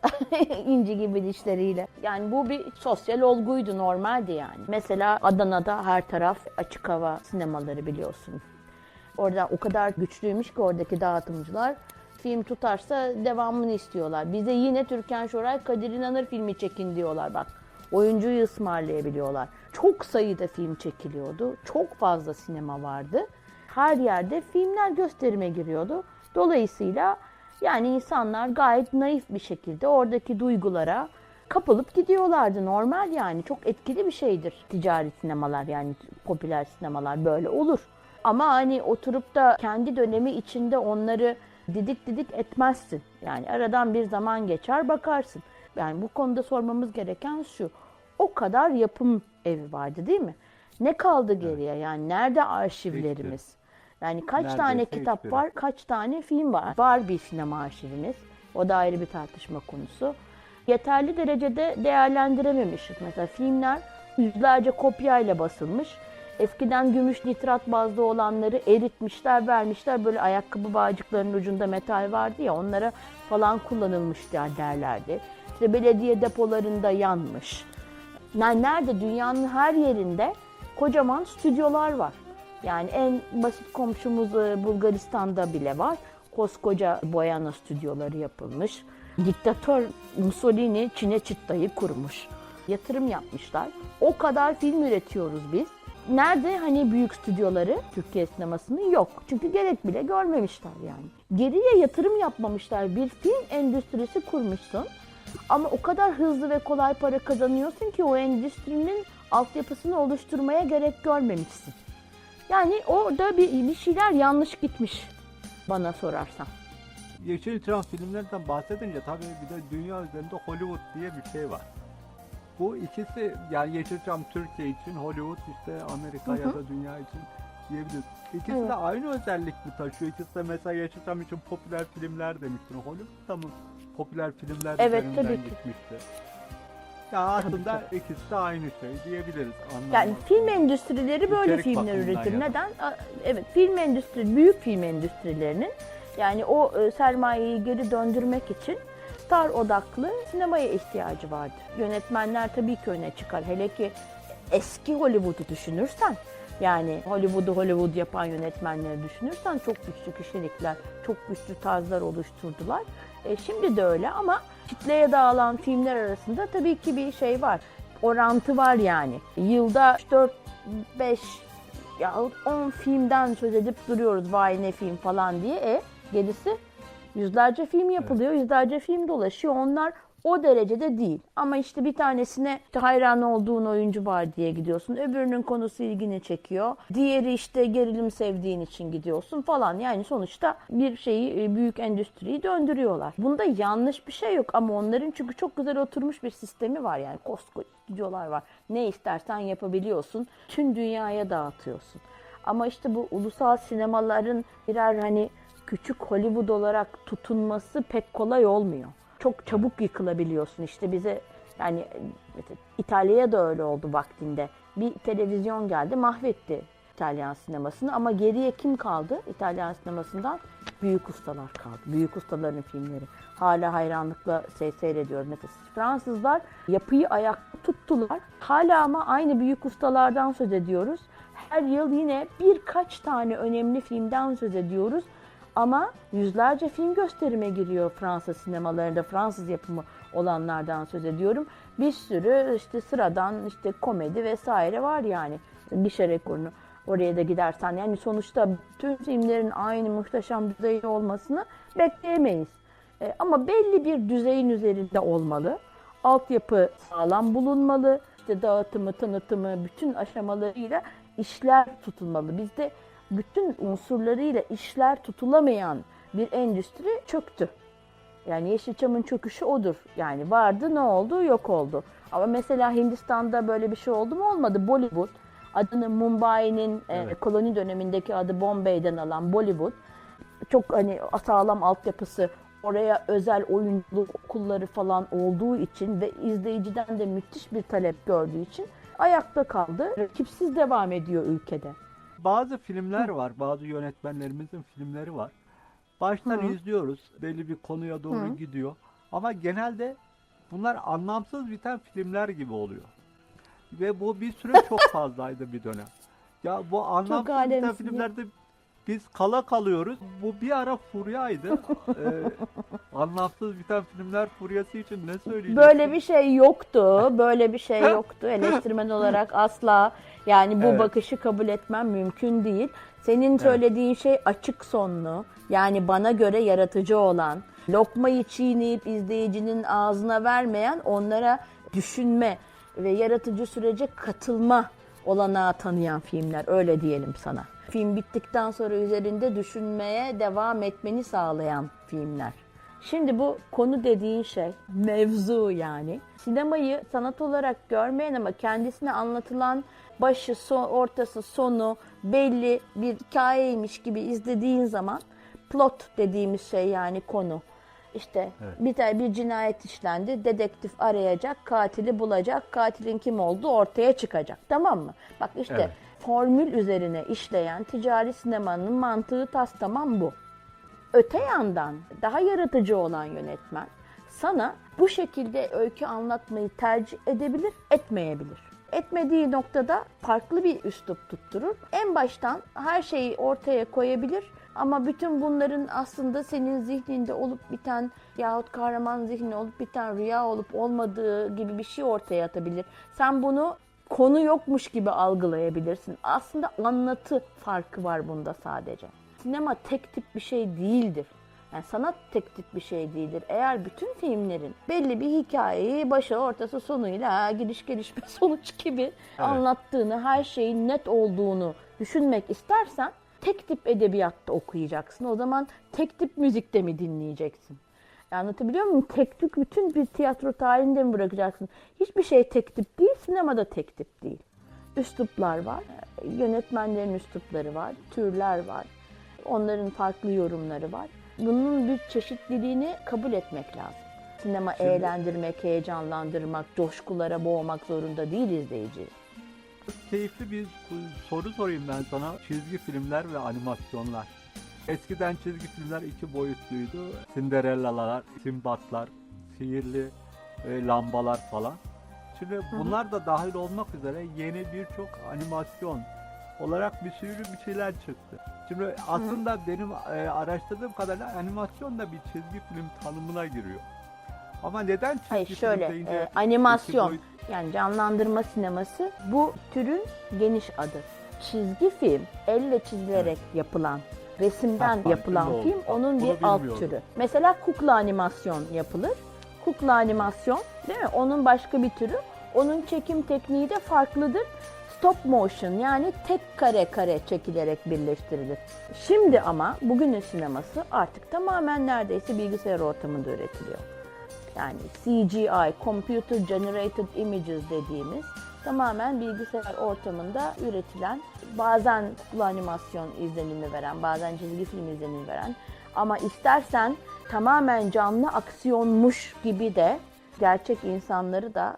İnci gibi dişleriyle. Yani bu bir sosyal olguydu, normaldi yani. Mesela Adana'da her taraf açık hava sinemaları, biliyorsun. Orada o kadar güçlüymüş ki oradaki dağıtımcılar, film tutarsa devamını istiyorlar. Bize yine Türkan Şoray, Kadir İnanır filmi çekin diyorlar bak. Oyuncuyu ısmarlayabiliyorlar. Çok sayıda film çekiliyordu. Çok fazla sinema vardı. Her yerde filmler gösterime giriyordu. Dolayısıyla yani insanlar gayet naif bir şekilde oradaki duygulara kapılıp gidiyorlardı. Normal yani. Çok etkili bir şeydir ticari sinemalar, yani popüler sinemalar böyle olur. Ama hani oturup da kendi dönemi içinde onları didik didik etmezsin. Yani aradan bir zaman geçer bakarsın. Yani bu konuda sormamız gereken şu: o kadar yapım evi vardı değil mi? Ne kaldı geriye? Yani nerede arşivlerimiz? Yani kaç Neredeyse tane kitap hiçbiri. var, kaç tane film var? Var bir sinema arşivimiz. O da ayrı bir tartışma konusu. Yeterli derecede değerlendirememişiz. Mesela filmler yüzlerce kopyayla basılmış. Eskiden gümüş nitrat bazlı olanları eritmişler, vermişler. Böyle ayakkabı bağcıklarının ucunda metal vardı ya, onlara falan kullanılmış derlerdi. İşte belediye depolarında yanmış. Yani nerede? Dünyanın her yerinde kocaman stüdyolar var. Yani en basit komşumuz Bulgaristan'da bile var. Koskoca boyama stüdyoları yapılmış. Diktatör Mussolini Çin'e çıtayı kurmuş. Yatırım yapmışlar. O kadar film üretiyoruz biz. Nerede hani büyük stüdyoları Türkiye sinemasının yok. Çünkü gerek bile görmemişler yani. Geriye yatırım yapmamışlar. Bir film endüstrisi kurmuşsun. Ama o kadar hızlı ve kolay para kazanıyorsun ki o endüstrinin altyapısını oluşturmaya gerek görmemişsin. Yani orada bir şeyler yanlış gitmiş bana sorarsan. Yeşilçam filmlerinden bahsedince tabii bir de dünya üzerinde Hollywood diye bir şey var. Bu ikisi, yani Yeşilçam Türkiye için, Hollywood işte Amerika ya da dünya için diyebiliriz. İkisi de aynı özellik mi taşıyor? İkisi de mesela Yeşilçam için popüler filmler demiştin. Hollywood'da mı popüler filmler üzerinden gitmişti? Ya aslında ikisi de aynı şey diyebiliriz. Yani film endüstrileri böyle İçerik filmler üretir. ya da. Neden? Evet, film endüstri, büyük film endüstrilerinin yani o sermayeyi geri döndürmek için star odaklı sinemaya ihtiyacı vardır. Yönetmenler tabii ki öne çıkar. Hele ki eski Hollywood'u düşünürsen, yani Hollywood'u Hollywood yapan yönetmenleri düşünürsen çok güçlü kişilikler, çok güçlü tarzlar oluşturdular. Şimdi de öyle ama kitleye dağılan filmler arasında tabii ki bir şey var. Orantı var yani. Yılda 4, 5 yahut 10 filmden söz edip duruyoruz. Vay ne film falan diye. Gerisi yüzlerce film yapılıyor, yüzlerce film dolaşıyor. Onlar o derecede değil. Ama işte bir tanesine işte hayran olduğun oyuncu var diye gidiyorsun. Öbürünün konusu ilgini çekiyor. Diğeri işte gerilim sevdiğin için gidiyorsun falan. Yani sonuçta bir şeyi, büyük endüstriyi döndürüyorlar. Bunda yanlış bir şey yok ama onların çünkü çok güzel oturmuş bir sistemi var. Yani koskoca stüdyolar var. Ne istersen yapabiliyorsun. Tüm dünyaya dağıtıyorsun. Ama işte bu ulusal sinemaların birer hani küçük Hollywood olarak tutunması pek kolay olmuyor. Çok çabuk yıkılabiliyorsun. İşte bize yani İtalya'ya da öyle oldu vaktinde. Bir televizyon geldi mahvetti İtalyan sinemasını ama geriye kim kaldı İtalyan sinemasından? Büyük ustalar kaldı. Büyük ustaların filmleri. Hala hayranlıkla seyrediyoruz. Mesela Fransızlar yapıyı ayakta tuttular. Hala ama aynı büyük ustalardan söz ediyoruz. Her yıl yine birkaç tane önemli filmden söz ediyoruz. Ama yüzlerce film gösterime giriyor Fransa sinemalarında, Fransız yapımı olanlardan söz ediyorum. Bir sürü işte sıradan işte komedi vesaire var yani. Gişe rekorunu oraya da gidersen yani sonuçta tüm filmlerin aynı muhteşem düzeyde olmasını bekleyemeyiz. Ama belli bir düzeyin üzerinde olmalı. Altyapı sağlam bulunmalı. İşte dağıtımı, tanıtımı, bütün aşamalarıyla işler tutulmalı. Bizde bütün unsurlarıyla işler tutulamayan bir endüstri çöktü. Yani Yeşilçam'ın çöküşü odur. Yani vardı, ne oldu? Yok oldu. Ama mesela Hindistan'da böyle bir şey oldu mu? Olmadı. Bollywood, adını Mumbai'nin koloni dönemindeki adı Bombay'den alan Bollywood, çok hani sağlam altyapısı, oraya özel oyunculuk okulları falan olduğu için ve izleyiciden de müthiş bir talep gördüğü için ayakta kaldı. Rakipsiz devam ediyor ülkede. Bazı filmler var, bazı yönetmenlerimizin filmleri var. Baştan izliyoruz, belli bir konuya doğru gidiyor. Ama genelde bunlar anlamsız biten filmler gibi oluyor. Ve bu bir süre çok fazlaydı bir dönem. Ya bu anlamsız biten filmlerde biz kala kalıyoruz. Bu bir ara furyaydı. Anlamsız biten filmler furyası için ne söyleyeceksin? Böyle bir şey yoktu. Böyle bir şey yoktu. Eleştirmen olarak asla yani bu bakışı kabul etmem mümkün değil. Senin söylediğin şey açık sonlu. Yani bana göre yaratıcı olan, lokmayı çiğneyip izleyicinin ağzına vermeyen, onlara düşünme ve yaratıcı sürece katılma olanağı tanıyan filmler. Öyle diyelim sana. Film bittikten sonra üzerinde düşünmeye devam etmeni sağlayan filmler. Şimdi bu konu dediğin şey, mevzu yani. Sinemayı sanat olarak görmeyen ama kendisine anlatılan başı, ortası, sonu belli bir hikayeymiş gibi izlediğin zaman plot dediğimiz şey yani konu. İşte bir cinayet işlendi, dedektif arayacak, katili bulacak, katilin kim olduğu ortaya çıkacak. Tamam mı? Bak işte formül üzerine işleyen ticari sinemanın mantığı tamam bu. Öte yandan daha yaratıcı olan yönetmen sana bu şekilde öykü anlatmayı tercih edebilir, etmeyebilir. Etmediği noktada farklı bir üslup tutturur. En baştan her şeyi ortaya koyabilir ama bütün bunların aslında senin zihninde olup biten yahut kahraman zihninde olup biten rüya olup olmadığı gibi bir şey ortaya atabilir. Sen bunu konu yokmuş gibi algılayabilirsin. Aslında anlatı farkı var bunda sadece. Sinema tek tip bir şey değildir. Yani sanat tek tip bir şey değildir. Eğer bütün filmlerin belli bir hikayeyi başı ortası sonuyla gidiş gelişme sonuç gibi anlattığını, her şeyin net olduğunu düşünmek istersen tek tip edebiyatta okuyacaksın. O zaman tek tip müzikte mi dinleyeceksin? Anlatabiliyor muyum? Tek tip bütün bir tiyatro tarihinde mi bırakacaksın? Hiçbir şey tek tip değil, sinemada tek tip değil. Üsluplar var, yönetmenlerin üslupları var, türler var. Onların farklı yorumları var. Bunun bir çeşitliliğini kabul etmek lazım. Sinema eğlendirmek, heyecanlandırmak, coşkulara boğmak zorunda değil izleyiciyi. Keyifli bir soru sorayım ben sana. Çizgi filmler ve animasyonlar. Eskiden çizgi filmler 2 boyutluydu. Cinderella'lar, Sinbadlar, sihirli lambalar falan. Şimdi bunlar da dahil olmak üzere yeni birçok animasyon olarak bir sürü bir şeyler çıktı. Şimdi aslında benim araştırdığım kadarıyla animasyon da bir çizgi film tanımına giriyor. Ama neden çizgi Hayır, film şöyle deyince animasyon yani canlandırma sineması bu türün geniş adı. Çizgi film elle çizilerek yapılan, resimden yapılan film onun bir alt türü. Mesela kukla animasyon yapılır. Kukla animasyon değil mi? Onun başka bir türü. Onun çekim tekniği de farklıdır. Stop motion yani tek kare kare çekilerek birleştirilir. Şimdi ama bugünün sineması artık tamamen neredeyse bilgisayar ortamında üretiliyor. Yani CGI, Computer Generated Images dediğimiz tamamen bilgisayar ortamında üretilen, bazen kukla animasyon izlenimi veren, bazen çizgi film izlenimi veren ama istersen tamamen canlı aksiyonmuş gibi de gerçek insanları da,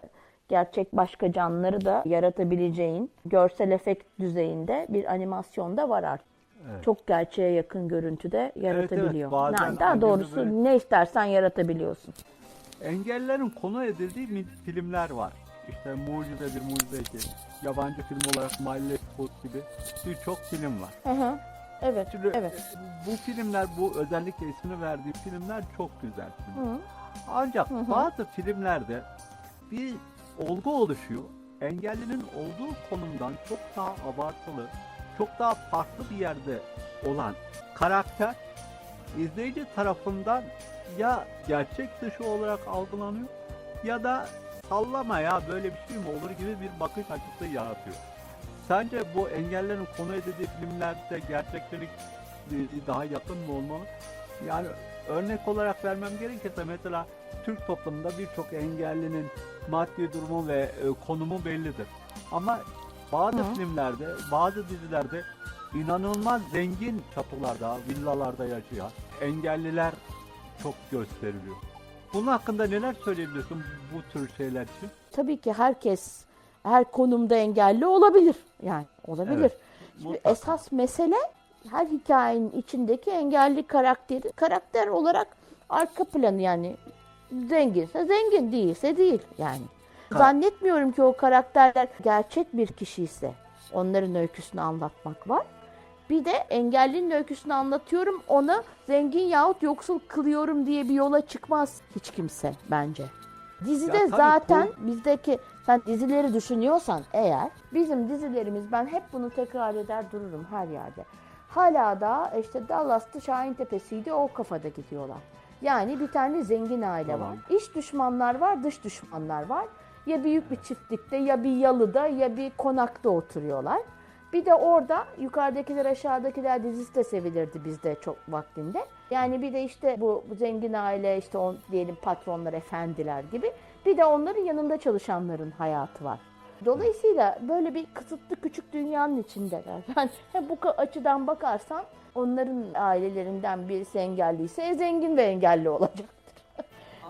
gerçek başka canlıları da yaratabileceğin görsel efekt düzeyinde bir animasyon da var artık. Evet. Çok gerçeğe yakın görüntüde yaratabiliyor. Evet, yani daha doğrusu böyle ne istersen yaratabiliyorsun. Engellerin konu edildiği filmler var. İşte Mucize 1, Mucize 2, yabancı film olarak My Left Foot gibi birçok film var. Evet, Şimdi, evet. Bu filmler, bu özellikle ismini verdiği filmler çok güzel filmler. Ancak bazı filmlerde bir olgu oluşuyor. Engellinin olduğu konumdan çok daha abartılı, çok daha farklı bir yerde olan karakter izleyici tarafından ya gerçek dışı olarak algılanıyor ya da sallama ya böyle bir şey mi olur gibi bir bakış açısı yaratıyor. Sence bu engellerin konu edildiği filmlerde gerçeklik daha yakın mı olmalı? Yani örnek olarak vermem gerekirse mesela Türk toplumunda birçok engellinin maddi durumu ve konumu bellidir. Ama bazı filmlerde, bazı dizilerde inanılmaz zengin çatılarda, villalarda yaşayan engelliler çok gösteriliyor. Bunun hakkında neler söyleyebilirsin bu tür şeyler için? Tabii ki herkes her konumda engelli olabilir. Yani olabilir. Evet, şimdi esas mesele her hikayenin içindeki engelli karakteri. Karakter olarak arka planı yani zenginse zengin, değilse değil yani. Zannetmiyorum ki o karakterler gerçek bir kişi ise onların öyküsünü anlatmak var. Bir de engellinin öyküsünü anlatıyorum, ona zengin yahut yoksul kılıyorum diye bir yola çıkmaz hiç kimse bence. Dizide zaten bizdeki, sen dizileri düşünüyorsan eğer, bizim dizilerimiz, ben hep bunu tekrar eder dururum her yerde. Hala da işte Dallas'tı, Şahintepesi'ydi, o kafada gidiyorlar. Yani bir tane zengin aile var. İç düşmanlar var, dış düşmanlar var. Ya büyük bir çiftlikte, ya bir yalıda, ya bir konakta oturuyorlar. Bir de orada yukarıdakiler aşağıdakiler dizisi de sevilirdi bizde çok vaktinde. Yani bir de işte bu zengin aile, işte diyelim patronlar, efendiler gibi. Bir de onların yanında çalışanların hayatı var. Dolayısıyla böyle bir kısıtlı küçük dünyanın içindeler. Yani bu açıdan bakarsan onların ailelerinden birisi engelliyse zengin ve engelli olacaktır.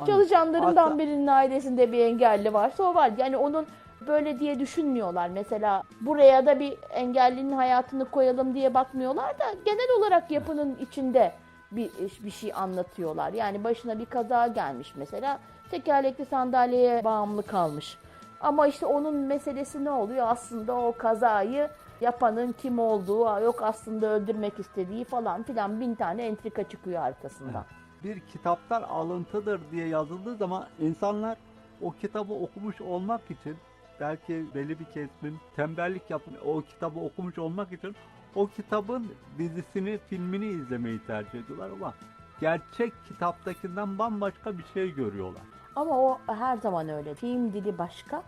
Çalışanlarından birinin ailesinde bir engelli varsa o var. Yani onun böyle diye düşünmüyorlar. Mesela buraya da bir engellinin hayatını koyalım diye bakmıyorlar da genel olarak yapının içinde bir şey anlatıyorlar. Yani başına bir kaza gelmiş mesela, tekerlekli sandalyeye bağımlı kalmış. Ama işte onun meselesi ne oluyor? Aslında o kazayı yapanın kim olduğu, yok aslında öldürmek istediği falan filan 1000 tane entrika çıkıyor arkasından. Bir kitaptan alıntıdır diye yazıldığı zaman insanlar o kitabı okumuş olmak için belki belli bir kesimin tembellik yapıp o kitabı okumuş olmak için o kitabın dizisini, filmini izlemeyi tercih ediyorlar ama gerçek kitaptakinden bambaşka bir şey görüyorlar. Ama o her zaman öyle. Film dili başka,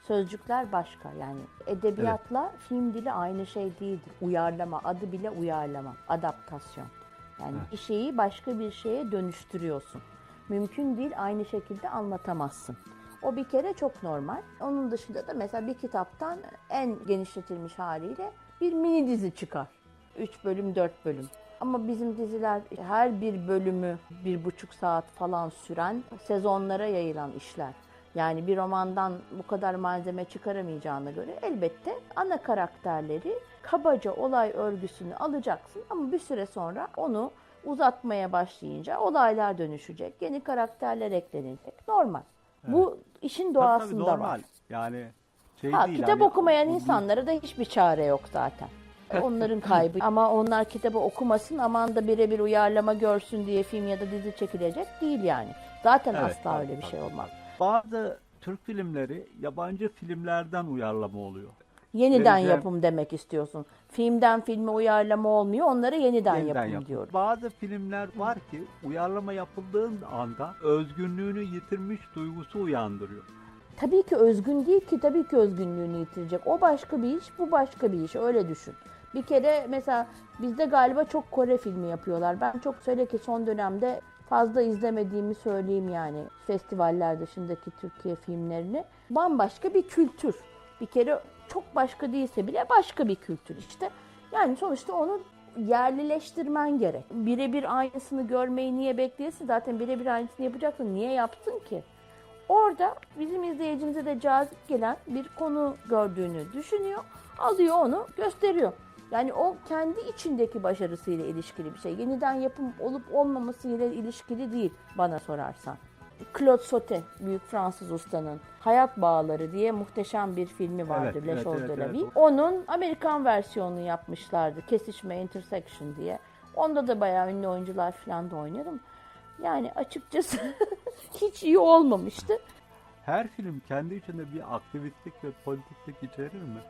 sözcükler başka. Yani edebiyatla film dili aynı şey değildir. Uyarlama, adı bile uyarlama, adaptasyon. Yani bir şeyi başka bir şeye dönüştürüyorsun. Mümkün değil, aynı şekilde anlatamazsın. O bir kere çok normal. Onun dışında da mesela bir kitaptan en genişletilmiş haliyle bir mini dizi çıkar. 3 bölüm, 4 bölüm. Ama bizim diziler her bir bölümü 1,5 saat falan süren, sezonlara yayılan işler. Yani bir romandan bu kadar malzeme çıkaramayacağına göre elbette ana karakterleri kabaca olay örgüsünü alacaksın ama bir süre sonra onu uzatmaya başlayınca olaylar dönüşecek, yeni karakterler eklenecek. Normal. Evet. Bu işin doğasında tabii normal. var. Yani değil, kitap hani, okumayan insanlara da hiçbir çare yok zaten. Onların kaybı. Ama onlar kitabı okumasın, aman da birebir uyarlama görsün diye film ya da dizi çekilecek değil yani. Zaten asla öyle bir şey olmaz. Bazı Türk filmleri yabancı filmlerden uyarlama oluyor. Yeniden yapım demek istiyorsun. Filmden filme uyarlama olmuyor, onlara yeniden yapım diyoruz. Bazı filmler var ki uyarlama yapıldığın anda özgünlüğünü yitirmiş duygusu uyandırıyor. Tabii ki özgün değil ki, tabii ki özgünlüğünü yitirecek. O başka bir iş, bu başka bir iş, öyle düşün. Bir kere mesela bizde galiba çok Kore filmi yapıyorlar. Ben çok söyle ki son dönemde fazla izlemediğimi söyleyeyim yani festivaller dışındaki Türkiye filmlerini. Bambaşka bir kültür. Bir kere çok başka değilse bile başka bir kültür işte. Yani sonuçta onu yerlileştirmen gerek. Birebir aynısını görmeyi niye bekleyesin? Zaten birebir aynısını yapacaksın. Niye yaptın ki? Orada bizim izleyicimize de cazip gelen bir konu gördüğünü düşünüyor. Alıyor onu gösteriyor. Yani o kendi içindeki başarısıyla ilişkili bir şey. Yeniden yapım olup olmamasıyla ilişkili değil bana sorarsan. Claude Sauté, büyük Fransız ustanın Hayat Bağları diye muhteşem bir filmi vardı. Le Chose de la Vie. Onun Amerikan versiyonunu yapmışlardı. Kesişme, Intersection diye. Onda da bayağı ünlü oyuncular falan da oynadım. Yani açıkçası hiç iyi olmamıştı. Her film kendi içinde bir aktivistlik ve politiklik içerir mi?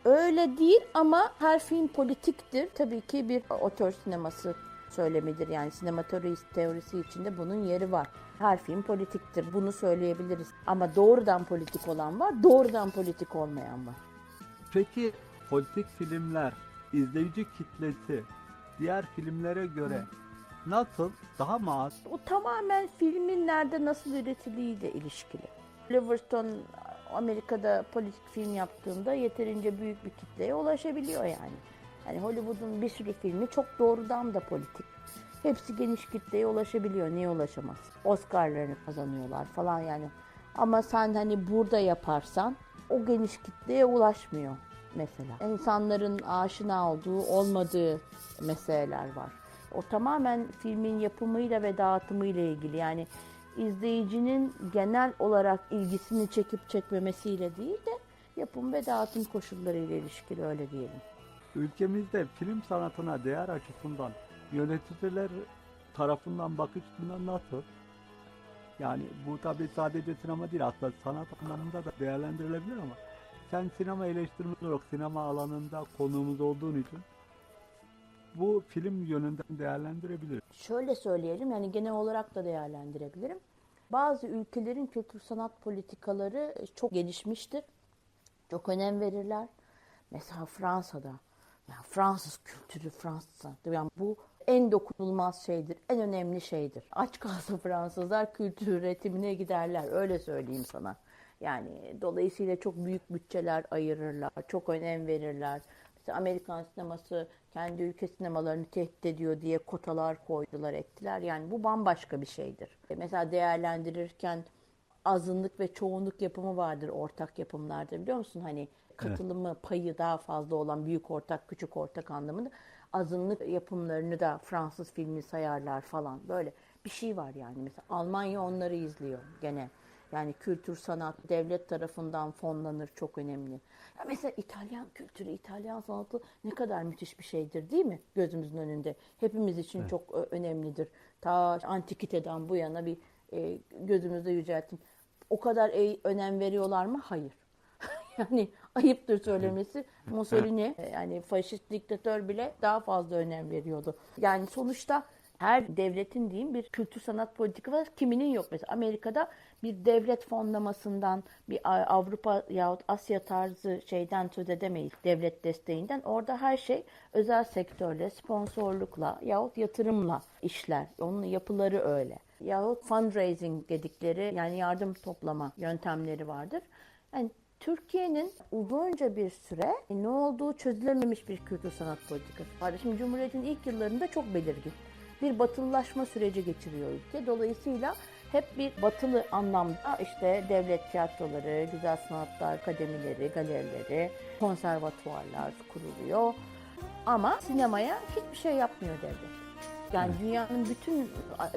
Öyle değil ama her film politiktir. Tabii ki bir otör sineması söylemidir. Yani sinema teorisi içinde bunun yeri var. Her film politiktir. Bunu söyleyebiliriz. Ama doğrudan politik olan var, doğrudan politik olmayan var. Peki politik filmler izleyici kitlesi diğer filmlere göre nasıl? Daha mı az? O tamamen filmin nerede nasıl üretildiğiyle ilişkili. Oliver Stone Amerika'da politik film yaptığında yeterince büyük bir kitleye ulaşabiliyor yani. Yani Hollywood'un bir sürü filmi çok doğrudan da politik. Hepsi geniş kitleye ulaşabiliyor. Niye ulaşamaz? Oscar'larını kazanıyorlar falan yani. Ama sen hani burada yaparsan o geniş kitleye ulaşmıyor mesela. İnsanların aşina olduğu, olmadığı meseleler var. O tamamen filmin yapımıyla ve dağıtımıyla ilgili. Yani izleyicinin genel olarak ilgisini çekip çekmemesiyle değil de yapım ve dağıtım koşullarıyla ilişkili, öyle diyelim. Ülkemizde film sanatına değer açısından yöneticiler tarafından bakışından nasıl? Yani bu tabii sadece sinema değil, aslında sanat anlamında da değerlendirilebilir ama sen sinema eleştirmeni olarak sinema alanında konuğumuz olduğun için bu film yönünden değerlendirebiliriz. Şöyle söyleyelim, yani genel olarak da değerlendirebilirim. Bazı ülkelerin kültür sanat politikaları çok gelişmiştir. Çok önem verirler. Mesela Fransa'da, yani Fransız kültürü, Fransız sanatı, yani bu en dokunulmaz şeydir, en önemli şeydir. Aç kalsa Fransızlar kültür üretimine giderler, öyle söyleyeyim sana. Yani dolayısıyla çok büyük bütçeler ayırırlar, çok önem verirler. Mesela Amerikan sineması kendi ülke sinemalarını tehdit ediyor diye kotalar koydular, ettiler. Yani bu bambaşka bir şeydir. Mesela değerlendirirken azınlık ve çoğunluk yapımı vardır ortak yapımlarda, biliyor musun? Hani katılımı, payı daha fazla olan büyük ortak, küçük ortak anlamında azınlık yapımlarını da Fransız filmi sayarlar falan. Böyle bir şey var yani. Mesela Almanya onları izliyor gene. Yani kültür sanat devlet tarafından fonlanır, çok önemli. Ya mesela İtalyan kültürü, İtalyan sanatı ne kadar müthiş bir şeydir değil mi? Gözümüzün önünde. Hepimiz için çok önemlidir. Ta antikiteden bu yana bir gözümüzde yücelttim. O kadar önem veriyorlar mı? Hayır. Yani ayıptır söylemesi. Mussolini yani faşist diktatör bile daha fazla önem veriyordu. Yani sonuçta her devletin diyeyim bir kültür sanat politikası var. Kiminin yok. Mesela Amerika'da bir devlet fonlamasından, bir Avrupa yahut Asya tarzı şeyden söz edemeyiz. Devlet desteğinden. Orada her şey özel sektörle, sponsorlukla yahut yatırımla işler. Onun yapıları öyle. Yahut fundraising dedikleri yani yardım toplama yöntemleri vardır. Yani Türkiye'nin uzunca bir süre ne olduğu çözülememiş bir kültür sanat politikası vardı. Şimdi Cumhuriyet'in ilk yıllarında çok belirgin. Bir batılılaşma süreci geçiriyor ülke. Dolayısıyla hep bir batılı anlamda işte devlet tiyatroları, güzel sanatlar akademileri, galerileri, konservatuvarlar kuruluyor. Ama sinemaya hiçbir şey yapmıyor devlet. Yani dünyanın bütün,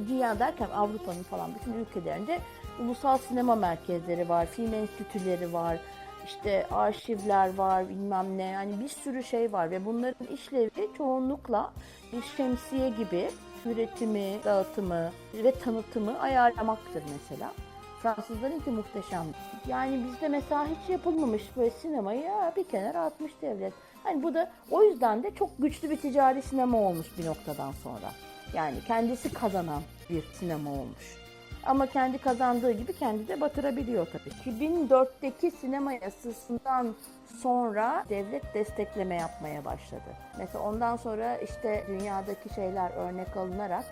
dünya derken Avrupa'nın falan bütün ülkelerinde ulusal sinema merkezleri var, film enstitüleri var, işte arşivler var, bilmem ne. Yani bir sürü şey var ve bunların işlevi çoğunlukla bir şemsiye gibi üretimi, dağıtımı ve tanıtımı ayarlamaktır mesela. Fransızlarınki muhteşem. Yani bizde mesela hiç yapılmamış böyle sinemayı ya bir kenara atmış devlet. Hani bu da o yüzden de çok güçlü bir ticari sinema olmuş bir noktadan sonra. Yani kendisi kazanan bir sinema olmuş. Ama kendi kazandığı gibi kendi de batırabiliyor tabii. 2004'teki sinema yasasından sonra devlet destekleme yapmaya başladı. Mesela ondan sonra işte dünyadaki şeyler örnek alınarak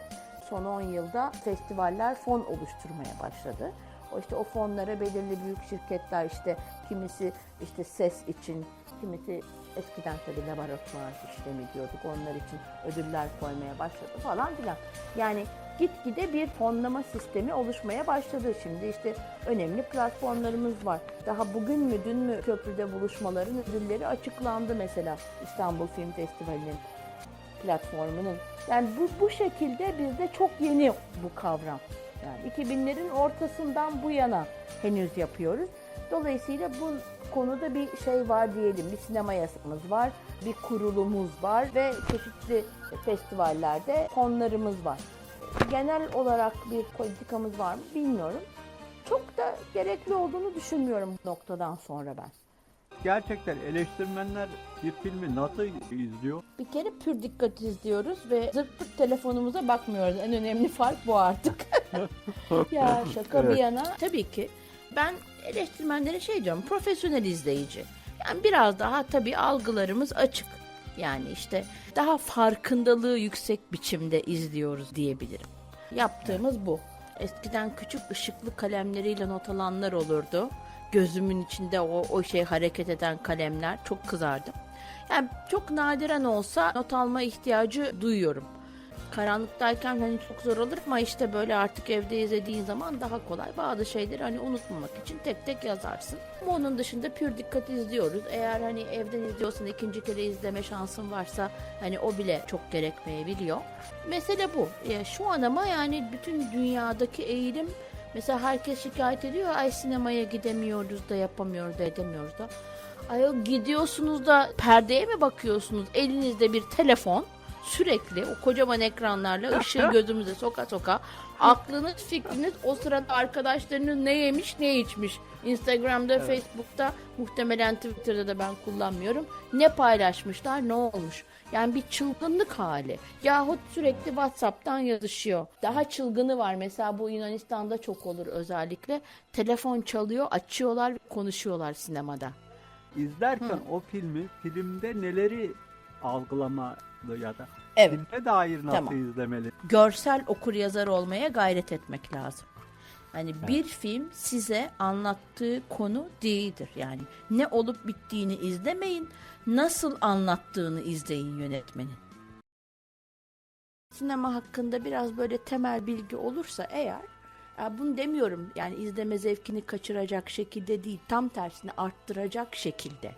son 10 yılda festivaller fon oluşturmaya başladı. O işte o fonlara belirli büyük şirketler işte kimisi işte ses için, kimisi eskiden tabii laboratuvar işlemi diyorduk onlar için ödüller koymaya başladı falan filan. Yani gitgide bir fonlama sistemi oluşmaya başladı. Şimdi işte önemli platformlarımız var. Daha bugün mü dün mü köprüde buluşmaların ödülleri açıklandı mesela İstanbul Film Festivali'nin platformunun. Yani bu şekilde bizde çok yeni bu kavram. Yani 2000'lerin ortasından bu yana henüz yapıyoruz. Dolayısıyla bu konuda bir şey var diyelim. Bir sinema yasamız var, bir kurulumuz var ve çeşitli festivallerde fonlarımız var. Genel olarak bir politikamız var mı bilmiyorum. Çok da gerekli olduğunu düşünmüyorum bu noktadan sonra ben. Gerçekten eleştirmenler bir filmi nasıl izliyor? Bir kere pür dikkat izliyoruz ve zırt pırt telefonumuza bakmıyoruz. En önemli fark bu artık. Ya şaka bir yana. Tabii ki ben eleştirmenlere şey diyorum, profesyonel izleyici. Yani biraz daha tabii algılarımız açık. Yani işte daha farkındalığı yüksek biçimde izliyoruz diyebilirim. Yaptığımız bu. Eskiden küçük ışıklı kalemleriyle not alanlar olurdu. Gözümün içinde o şey hareket eden kalemler. Çok kızardım. Yani çok nadiren olsa not alma ihtiyacı duyuyorum. Karanlıktayken hani çok zor olur ama işte böyle artık evde izlediğin zaman daha kolay. Bazı şeyleri hani unutmamak için tek tek yazarsın. Ama onun dışında pür dikkat izliyoruz. Eğer hani evden izliyorsan ikinci kere izleme şansın varsa hani o bile çok gerekmeyebiliyor. Mesele bu. Şu an ama yani bütün dünyadaki eğilim mesela herkes şikayet ediyor. Ay sinemaya gidemiyoruz da yapamıyoruz da edemiyoruz da. Ay gidiyorsunuz da perdeye mi bakıyorsunuz? Elinizde bir telefon. Sürekli o kocaman ekranlarla ışığı gözümüze soka soka aklınız fikriniz o sırada arkadaşlarınız ne yemiş ne içmiş. Instagram'da, evet. Facebook'ta muhtemelen Twitter'da da ben kullanmıyorum. Ne paylaşmışlar ne olmuş. Yani bir çılgınlık hali. Yahut sürekli WhatsApp'tan yazışıyor. Daha çılgını var mesela bu Yunanistan'da çok olur özellikle. Telefon çalıyor açıyorlar ve konuşuyorlar sinemada. İzlerken o filmde neleri algılamalı ya da evet. filme dair nasıl izlemeli? Görsel okur-yazar olmaya gayret etmek lazım. Yani bir film size anlattığı konu değildir. Yani ne olup bittiğini izlemeyin, nasıl anlattığını izleyin yönetmenin. Sinema hakkında biraz böyle temel bilgi olursa eğer, bunu demiyorum yani izleme zevkini kaçıracak şekilde değil, tam tersine arttıracak şekilde.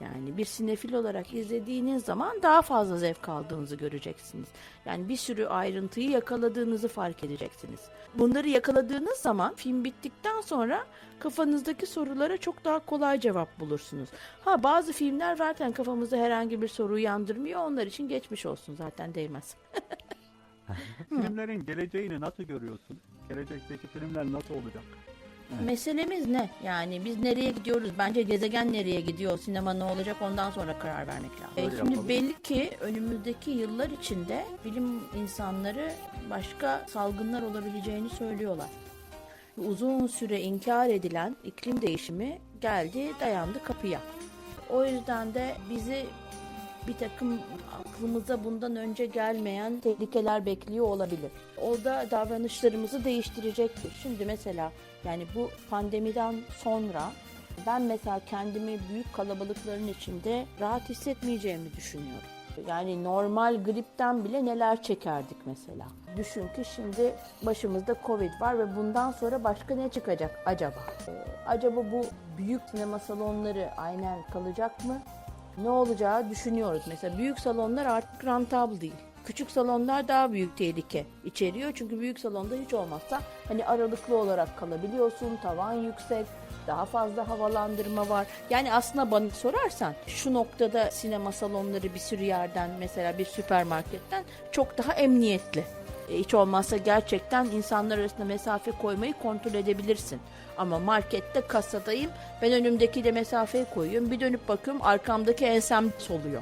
Yani bir sinefil olarak izlediğiniz zaman daha fazla zevk aldığınızı göreceksiniz. Yani bir sürü ayrıntıyı yakaladığınızı fark edeceksiniz. Bunları yakaladığınız zaman film bittikten sonra kafanızdaki sorulara çok daha kolay cevap bulursunuz. Bazı filmler zaten kafamızda herhangi bir soru uyandırmıyor. Onlar için geçmiş olsun zaten değmez. Filmlerin geleceğini nasıl görüyorsun? Gelecekteki filmler nasıl olacak? Meselemiz ne? Yani biz nereye gidiyoruz? Bence gezegen nereye gidiyor? Sinema ne olacak? Ondan sonra karar vermek lazım. Öyle Şimdi yapalım. belli ki önümüzdeki yıllar içinde bilim insanları başka salgınlar olabileceğini söylüyorlar. Uzun süre inkar edilen iklim değişimi geldi, dayandı kapıya. O yüzden de bizi bir takım aklımıza bundan önce gelmeyen tehlikeler bekliyor olabilir. O da davranışlarımızı değiştirecektir. Şimdi mesela yani bu pandemiden sonra ben mesela kendimi büyük kalabalıkların içinde rahat hissetmeyeceğimi düşünüyorum. Yani normal gripten bile neler çekerdik mesela. Düşün ki şimdi başımızda Covid var ve bundan sonra başka ne çıkacak acaba? Acaba bu büyük sinema salonları aynen kalacak mı? Ne olacağı düşünüyoruz. Mesela büyük salonlar artık rentable değil. Küçük salonlar daha büyük tehlike içeriyor. Çünkü büyük salonda hiç olmazsa hani aralıklı olarak kalabiliyorsun. Tavan yüksek, daha fazla havalandırma var. Yani aslında bana sorarsan şu noktada sinema salonları bir sürü yerden mesela bir süpermarketten çok daha emniyetli. Hiç olmazsa gerçekten insanlar arasında mesafe koymayı kontrol edebilirsin. Ama markette kasadayım, ben önümdekiyle mesafeyi koyuyorum. Bir dönüp bakıyorum arkamdaki ensem soluyor.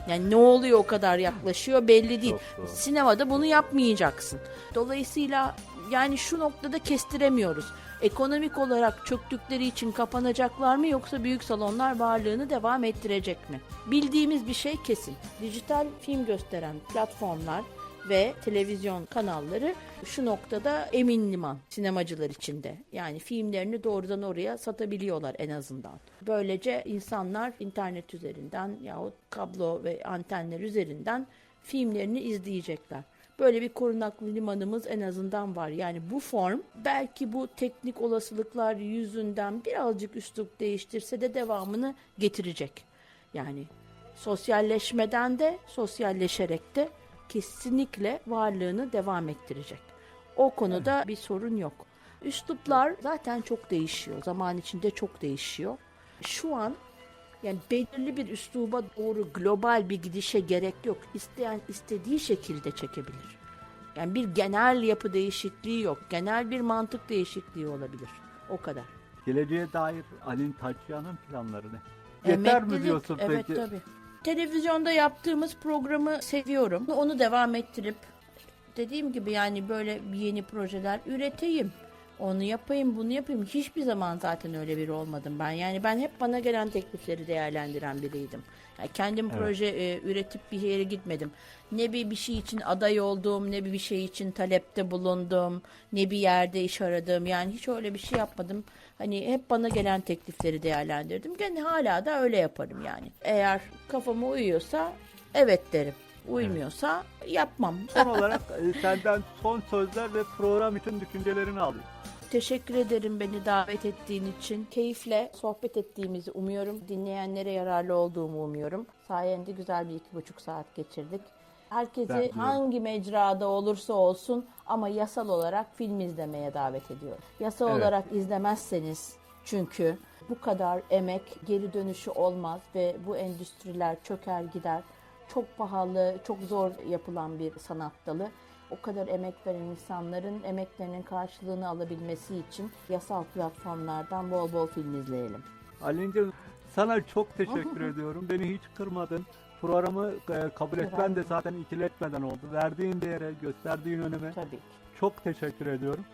Yani ne oluyor o kadar yaklaşıyor belli değil. Çok doğru. Sinemada bunu yapmayacaksın. Dolayısıyla yani şu noktada kestiremiyoruz. Ekonomik olarak çöktükleri için kapanacaklar mı yoksa büyük salonlar varlığını devam ettirecek mi? Bildiğimiz bir şey kesin. Dijital film gösteren platformlar ve televizyon kanalları şu noktada emin liman sinemacılar içinde. Yani filmlerini doğrudan oraya satabiliyorlar en azından. Böylece insanlar internet üzerinden yahut kablo ve antenler üzerinden filmlerini izleyecekler. Böyle bir korunaklı limanımız en azından var. Yani bu form belki bu teknik olasılıklar yüzünden birazcık üslup değiştirse de devamını getirecek. Yani sosyalleşmeden de sosyalleşerek de kesinlikle varlığını devam ettirecek. O konuda bir sorun yok. Üsluplar zaten çok değişiyor. Zaman içinde çok değişiyor. Şu an yani belirli bir üsluba doğru global bir gidişe gerek yok. İsteyen istediği şekilde çekebilir. Yani bir genel yapı değişikliği yok. Genel bir mantık değişikliği olabilir. O kadar. Geleceğe dair Alin Taçyan'ın planları ne? Yeter mi Emeklilik, diyorsun evet, peki? tabii. Televizyonda yaptığımız programı seviyorum. Onu devam ettirip dediğim gibi yani böyle yeni projeler üreteyim. Onu yapayım, bunu yapayım. Hiçbir zaman zaten öyle biri olmadım ben. Yani ben hep bana gelen teklifleri değerlendiren biriydim. Yani kendim proje üretip bir yere gitmedim. Ne bir şey için aday oldum, ne bir şey için talepte bulundum, ne bir yerde iş aradım. Yani hiç öyle bir şey yapmadım. Hani hep bana gelen teklifleri değerlendirdim. Gene hala da öyle yaparım yani. Eğer kafama uyuyorsa evet derim. Uymuyorsa yapmam. Son olarak senden son sözler ve program için düşüncelerini alayım. Teşekkür ederim beni davet ettiğin için. Keyifle sohbet ettiğimizi umuyorum. Dinleyenlere yararlı olduğumu umuyorum. Sayende güzel bir 2,5 saat geçirdik. Herkesi Ben hangi mecrada olursa olsun ama yasal olarak film izlemeye davet ediyorum. Yasal Evet. olarak izlemezseniz çünkü bu kadar emek geri dönüşü olmaz ve bu endüstriler çöker gider. Çok pahalı, çok zor yapılan bir sanat dalı. O kadar emek veren insanların emeklerinin karşılığını alabilmesi için yasal platformlardan bol bol film izleyelim. Ali'ciğim sana çok teşekkür ediyorum. Beni hiç kırmadın. Programı kabul etmen de zaten ikiletmeden oldu. Verdiğin değere, gösterdiğin öneme Tabii ki. çok teşekkür ediyorum.